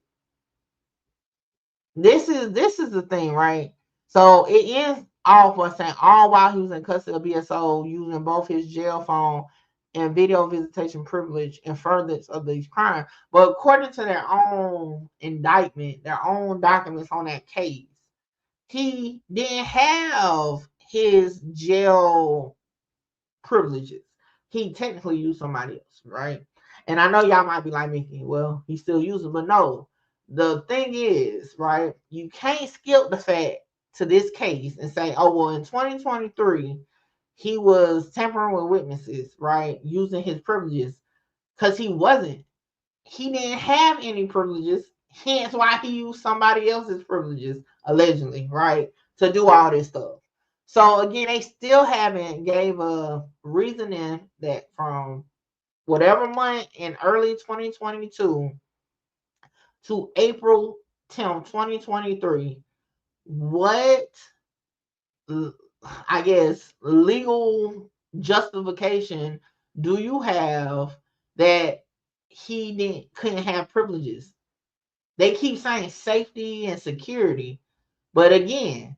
This is the thing, right? So it ends off by saying all while he was in custody of BSO, using both his jail phone and video visitation privilege in furtherance of these crimes. But according to their own indictment, their own documents on that case, he didn't have his jail privileges. He technically used somebody else, right? And I know y'all might be like, Mickey, well, he still uses, but no. The thing is, right, you can't skip the fact to this case and say, oh, well, in 2023, he was tampering with witnesses, right, using his privileges, because he wasn't. He didn't have any privileges, hence why he used somebody else's privileges, allegedly, right, to do all this stuff. So again, they still haven't gave a reasoning that from whatever month in early 2022 to April 10th, 2023, what, I guess, legal justification do you have that he couldn't have privileges? They keep saying safety and security, but again,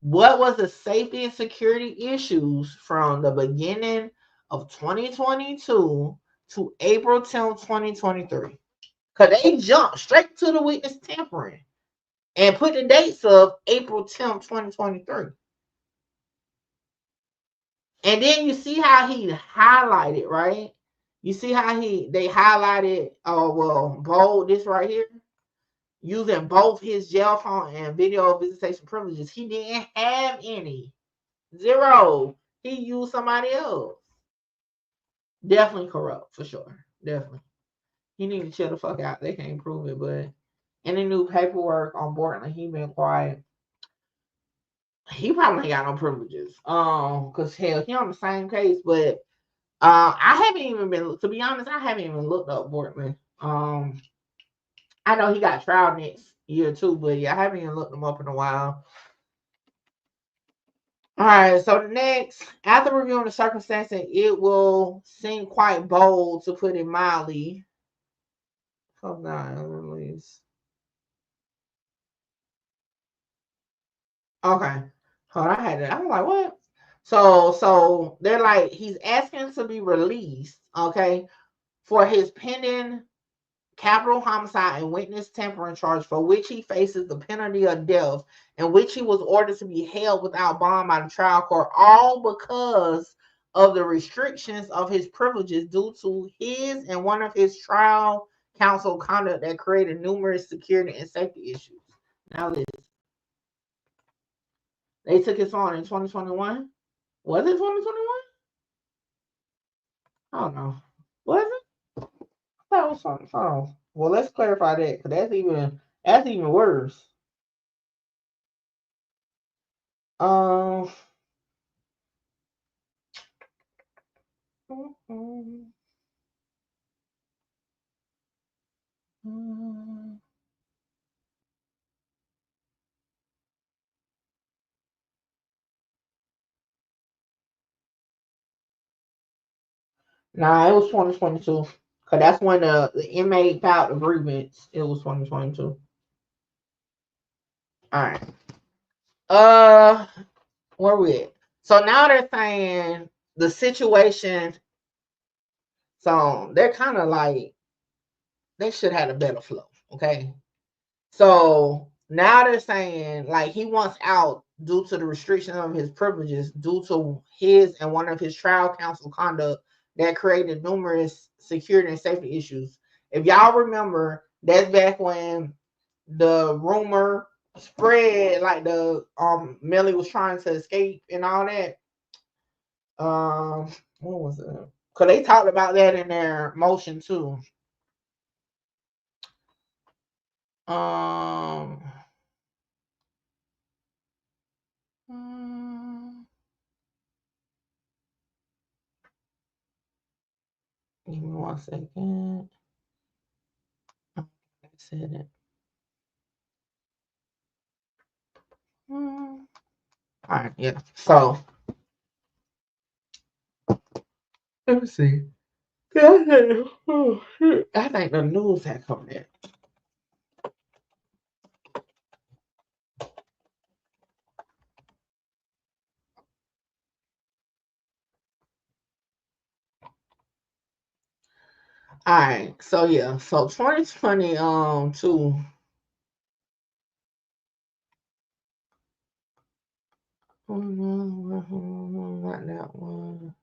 what was the safety and security issues from the beginning of 2022 to April 10th, 2023? Because they jumped straight to the witness tampering and put the dates of April 10th, 2023. And then you see how he highlighted, right? You see how they highlighted, bold this right here, using both his jail phone and video visitation privileges. He didn't have any. 0. He used somebody else. Definitely corrupt, for sure. Definitely. He need to chill the fuck out. They can't prove it, but any new paperwork on Bortland, he been quiet. He probably ain't got no privileges. Because hell, he on the same case, but I haven't even been, to be honest, I haven't even looked up Bortland. I know he got trial next year too, but yeah, I haven't even looked him up in a while. All right, so the next, after reviewing the circumstances, it will seem quite bold, to put it mildly. Hold on, release. Okay. Hold on, I'm like, what? So they're like, he's asking to be released, okay, for his pending capital homicide and witness tampering charge, for which he faces the penalty of death, in which he was ordered to be held without bond by the trial court, all because of the restrictions of his privileges due to his and one of his trial counsel conduct that created numerous security and safety issues. Now listen. They took his on in 2021. Was it 2021? I don't know. Was it? I thought it was 2020. Well, let's clarify that because that's even worse. Nah, it was 2022. Cause that's when the inmate filed agreements. It was 2022. All right. Where we at? So now they're saying the situation. So they're kind of like they should have a better flow. Okay. So now they're saying like he wants out due to the restriction of his privileges, due to his and one of his trial counsel conduct that created numerous security and safety issues. If y'all remember, that's back when the rumor spread like the Melly was trying to escape and all that. What was it? Because they talked about that in their motion too. Give me 1 second. I said it. All right, yeah. So let me see. I think the news had come in. All right, so yeah, so 2022. Not that one.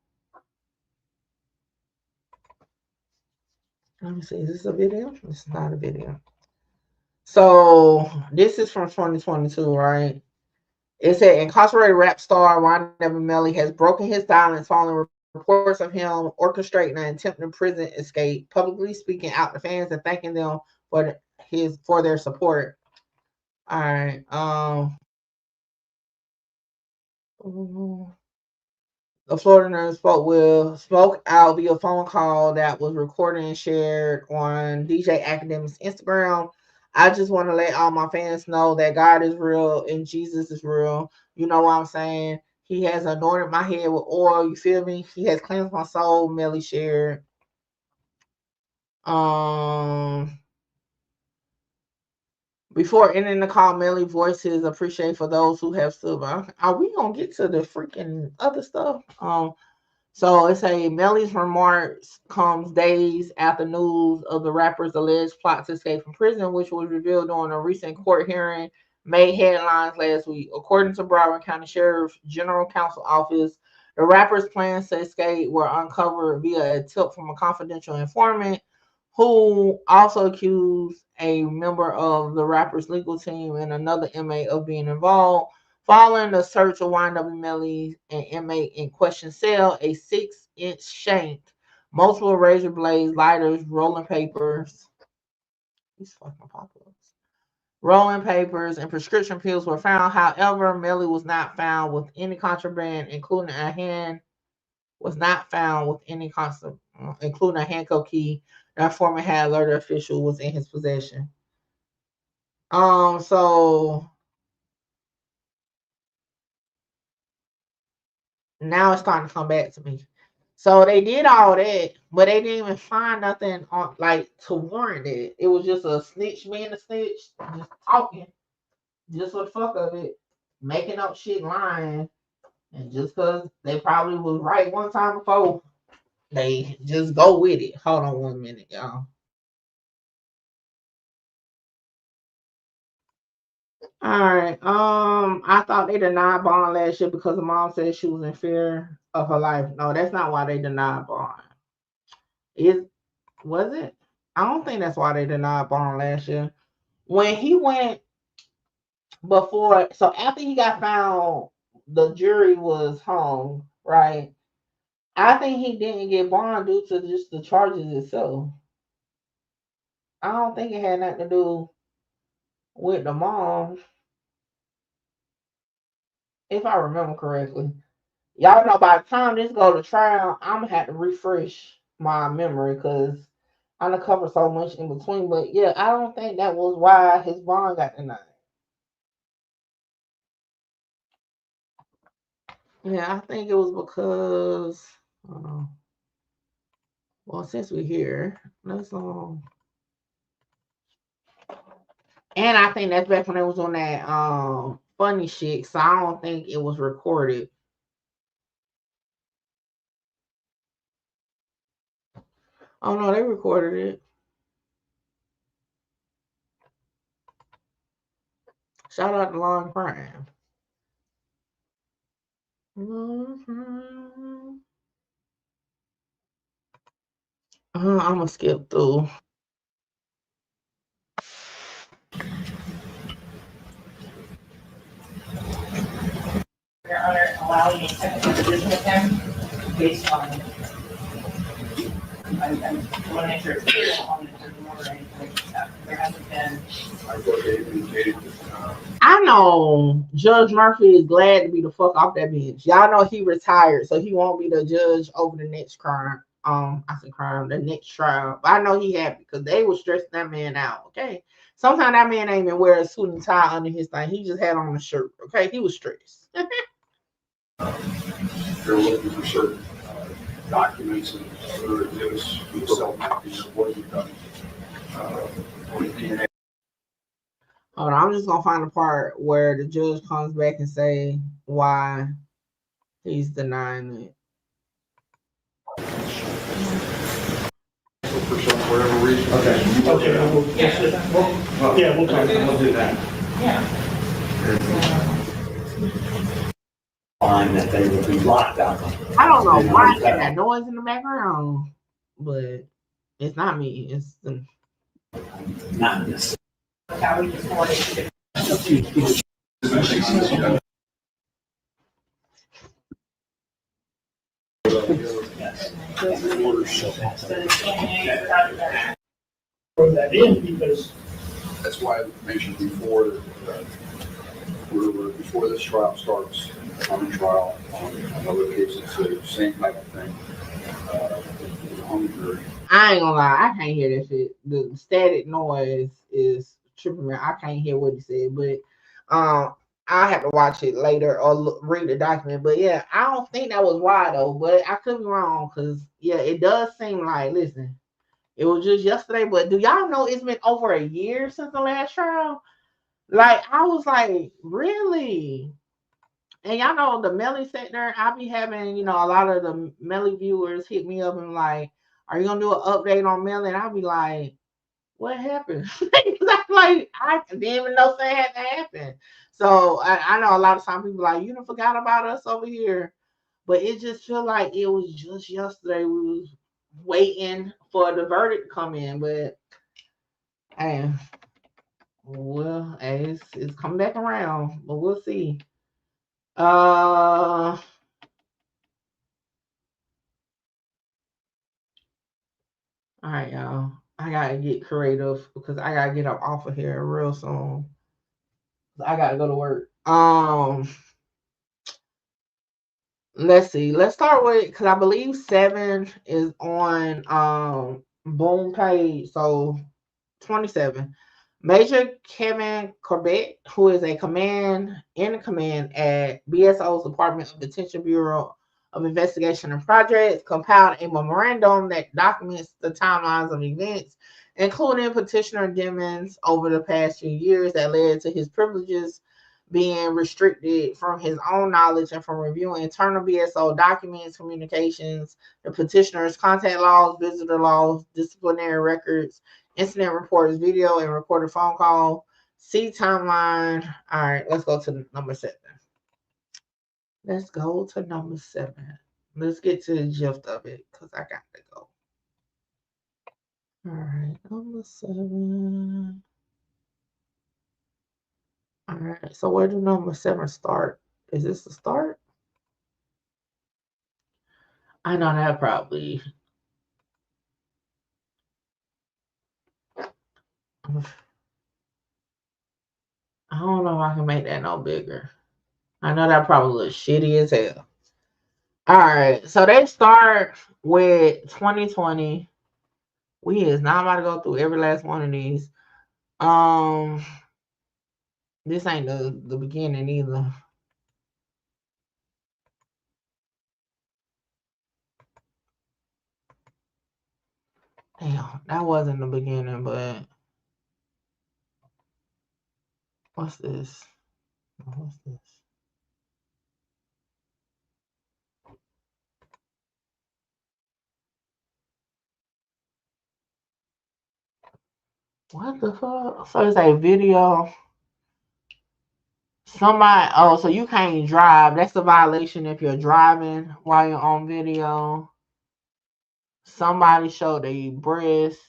Let me see. Is this a video? It's not a video. So this is from 2022, right? It said incarcerated rap star YNW Melly has broken his silence following reports of him orchestrating an attempted prison escape, publicly speaking out to fans and thanking them for their support. All right. The Florida nurse spoke out via phone call that was recorded and shared on DJ Academic's Instagram. I just want to let all my fans know that God is real and Jesus is real. You know what I'm saying? He has anointed my head with oil. You feel me? He has cleansed my soul. Melly shared. Before ending the call, Melly voices appreciation for those who have stood by. Are we gonna get to the freaking other stuff? So it's a Melly's remarks comes days after news of the rapper's alleged plot to escape from prison, which was revealed during a recent court hearing, made headlines last week. According to Broward County Sheriff's General Counsel Office, the rapper's plans to escape were uncovered via a tip from a confidential informant who also accused a member of the rapper's legal team and another inmate of being involved. Following the search of YNW Melly, an inmate in question cell, a 6-inch shank, multiple razor blades, lighters, rolling papers. These fucking apocalypse. Rolling papers and prescription pills were found. However, Melly was not found with any contraband, including a handcuff key that former had alerted official was in his possession. So now it's starting to come back to me. So they did all that, but they didn't even find nothing on like to warrant it. It was just a snitch being a snitch, just talking, just for the fuck of it, making up shit, lying, and just because they probably was right one time before, they just go with it. Hold on 1 minute, y'all. All right. I thought they denied bond last year because the mom said she was in fear of her life. No, that's not why they denied bond. Was it? I don't think that's why they denied bond last year. When he went before, so after he got found, the jury was hung, right? I think he didn't get bond due to just the charges itself. I don't think it had nothing to do with the mom, if I remember correctly. Y'all know by the time this go to trial, I'm gonna have to refresh my memory because I done covered so much in between. But yeah, I don't think that was why his bond got denied. Yeah, I think it was because well, since we're here, let's and I think that's back when it was on that funny shit, so I don't think it was recorded. Oh no, they recorded it. Shout out to Law and Crime. I'm gonna skip through. Your Honor, allow me a technical position with him based on, I want to make sure it's clear on the order or anything like that. There hasn't been. I know Judge Murphy is glad to be the fuck off that bench. Y'all know he retired, so he won't be the judge over the next crime. I said crime, the next trial. But I know he happy because they were stressing that man out. Okay, sometimes that man ain't even wear a suit and tie under his thing. He just had on a shirt. Okay, he was stressed. They're looking for certain documents and other exhibits for the self-mapping of what you've done. Hold on, I'm just gonna find the part where the judge comes back and say why he's denying it. For some whatever reason. Okay, we'll talk. We'll do that. Yeah. Fine that they will be locked out. I don't know why I got that noise in the background, but it's not me. It's the Not this. how we just wanted to. Throw that in because That's why I mentioned before that before this trial starts, on a trial, on another case, it's the same type of thing. I ain't gonna lie, I can't hear that shit. The static noise is tripping me. I can't hear what he said, but I have to watch it later or read the document. But yeah, I don't think that was why though. But I could be wrong because yeah, it does seem like listen, it was just yesterday. But do y'all know it's been over a year since the last trial? Like I was like, really? And y'all know the Melly sector, I be having, a lot of the Melly viewers hit me up and like, are you gonna do an update on Melly? And I'll be like, what happened? I didn't even know something had to happen. So I know a lot of times people like, you done forgot about us over here. But it just feel like it was just yesterday. We was waiting for the verdict to come in. But hey, well, hey, it's coming back around, but we'll see. All right, y'all. I gotta get creative because I gotta get up off of here real soon. I gotta go to work. Let's see. Let's start with because I believe 7 is on Boom page. So 27. Major Kevin Corbett, who is a command at BSO's Department of Detention Bureau of Investigation and Projects, compiled a memorandum that documents the timelines of events, including petitioner demands over the past few years that led to his privileges being restricted from his own knowledge and from reviewing internal BSO documents, communications, the petitioner's contact logs, visitor logs, disciplinary records, incident reports, video, and recorded phone call. See timeline. All right, let's go to number 7. Let's go to number 7. Let's get to the gist of it because I got to go. All right, number 7. All right, so where do number 7 start? Is this the start? I know that probably. I don't know if I can make that no bigger. I know that probably looks shitty as hell. All right, so they start with 2020. We is not about to go through every last one of these. This ain't the beginning either. Damn, that wasn't the beginning, but what's this? What's this? What the fuck? So it's a video. Somebody, oh, so you can't drive. That's a violation if you're driving while you're on video. Somebody showed a breast.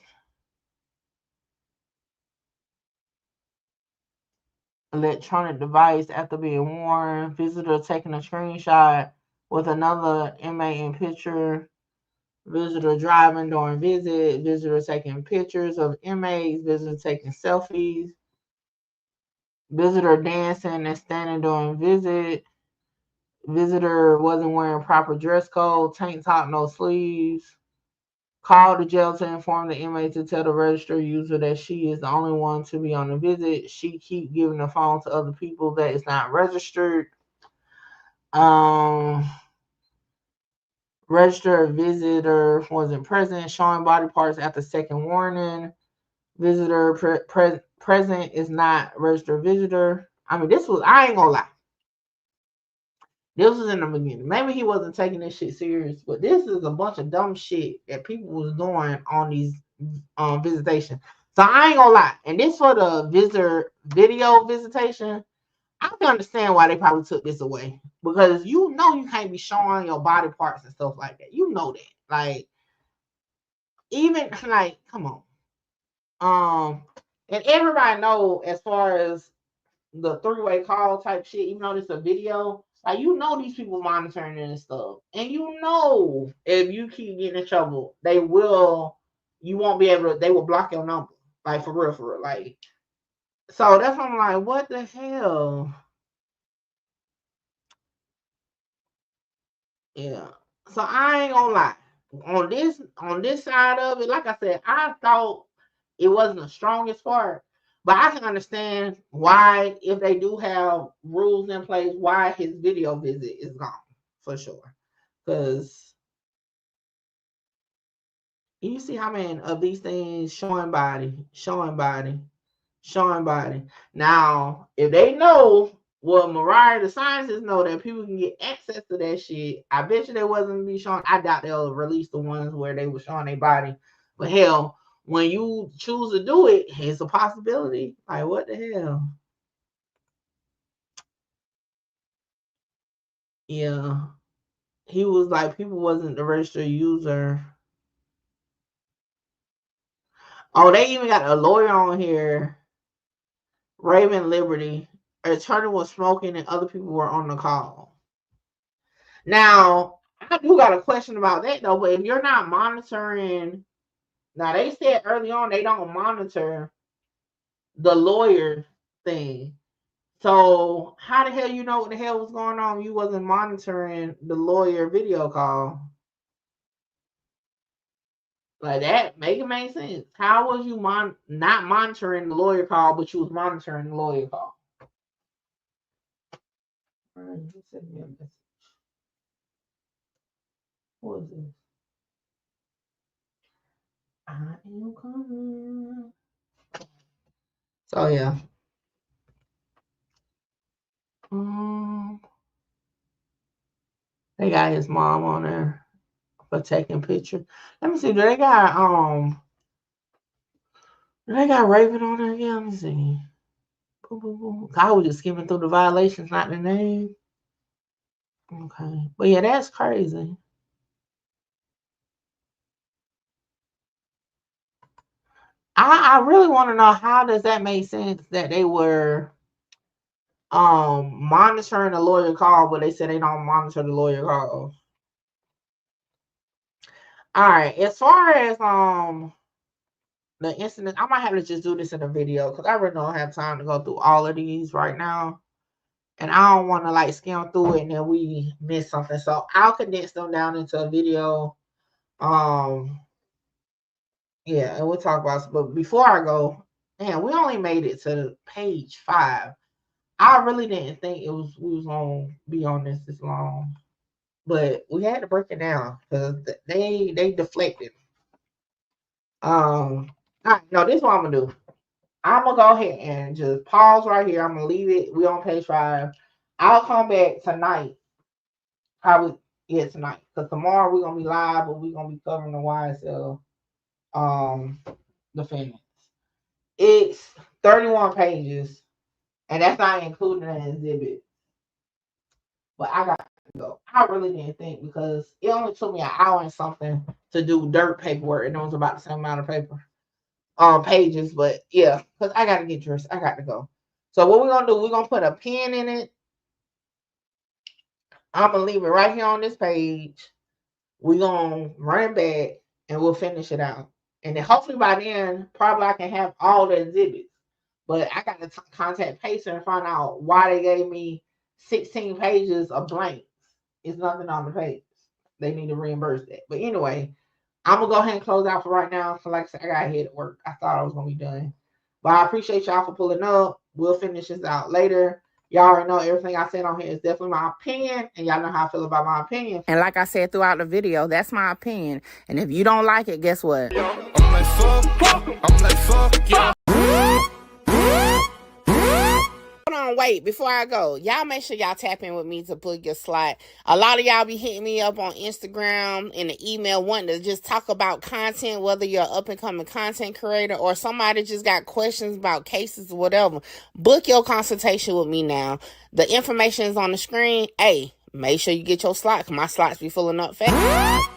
Electronic device after being worn. Visitor taking a screenshot with another inmate in picture. Visitor driving during visit. Visitor taking pictures of inmates. Visitor taking selfies. Visitor dancing and standing during visit. Visitor wasn't wearing proper dress code. Tank top, no sleeves. Called the jail to inform the inmate to tell the registered user that she is the only one to be on the visit. She keep giving the phone to other people that is not registered. Registered visitor wasn't present. Showing body parts after second warning. Visitor present is not registered visitor. I mean, I ain't gonna lie. This was in the beginning. Maybe he wasn't taking this shit serious, but this is a bunch of dumb shit that people was doing on these visitation. So I ain't gonna lie. And this for the visitor video visitation, I can understand why they probably took this away. Because you know you can't be showing your body parts and stuff like that. You know that. Like, even like, come on. And everybody know as far as the three-way call type shit, even though it's a video, like, you know these people monitoring and stuff. And you know if you keep getting in trouble, they will block your number. Like, for real. Like, so that's why I'm like, what the hell? Yeah. So I ain't gonna lie. On this side of it, like I said, I thought it wasn't the strongest part. But I can understand why, if they do have rules in place, why his video visit is gone, for sure. Because you see how many of these things showing body. Now, if they know, well, Mariah, the scientists know that people can get access to that shit, I bet you they wasn't be showing. I doubt they'll release the ones where they were showing their body. But hell, when you choose to do it, it's a possibility. Like, what the hell? Yeah. He was like, people wasn't the registered user. Oh, they even got a lawyer on here. Raven Liberty. Attorney was smoking and other people were on the call. Now, I do got a question about that though, but if you're not monitoring, now they said early on they don't monitor the lawyer thing. So how the hell you know what the hell was going on? You wasn't monitoring the lawyer video call. Like, that make sense. How was you not monitoring the lawyer call, but you was monitoring the lawyer call? All right, send me a message. What is this? I am coming. So yeah. They got his mom on there for taking pictures. Let me see. Do they got Raven on there again? Let me see. I was just skimming through the violations, not the name. Okay. But yeah, that's crazy. I really want to know, how does that make sense that they were monitoring the lawyer call, but they said they don't monitor the lawyer call. All right, as far as the incident, I might have to just do this in a video because I really don't have time to go through all of these right now. And I don't want to like skim through it and then we miss something. So I'll condense them down into a video. Yeah, and we'll talk about it. But before I go, man, we only made it to page 5. I really didn't think we was gonna be on this long. But we had to break it down because they deflected. All right, no, this is what I'm gonna do. I'm gonna go ahead and just pause right here. I'm gonna leave it. We on page 5. I'll come back tonight. Probably tonight. Because tomorrow we're gonna be live, but we're gonna be covering the YSL defendants. It's 31 pages, and that's not including an exhibit. But I got to go. I really didn't think, because it only took me an hour and something to do dirt paperwork, and it was about the same amount of paper. Pages, but yeah, because I gotta get dressed. I got to go. So what we're gonna do, we're gonna put a pin in it. I'm gonna leave it right here on this page. We're gonna run it back and we'll finish it out. And then hopefully by then, probably I can have all the exhibits. But I got to contact Pacer and find out why they gave me 16 pages of blanks. It's nothing on the page. They need to reimburse that. But anyway, I'm going to go ahead and close out for right now. So like I said, I got to head to work. I thought I was going to be done. But I appreciate y'all for pulling up. We'll finish this out later. Y'all already know everything I said on here is definitely my opinion. And y'all know how I feel about my opinion. And like I said throughout the video, that's my opinion. And if you don't like it, guess what? I'm like, fuck, yeah. Hold on, wait, before I go, y'all make sure y'all tap in with me to book your slot. A lot of y'all be hitting me up on Instagram and the email wanting to just talk about content, whether you're an up-and-coming content creator or somebody just got questions about cases or whatever. Book your consultation with me now. The information is on the screen. Hey, make sure you get your slot, because my slots be filling up fast.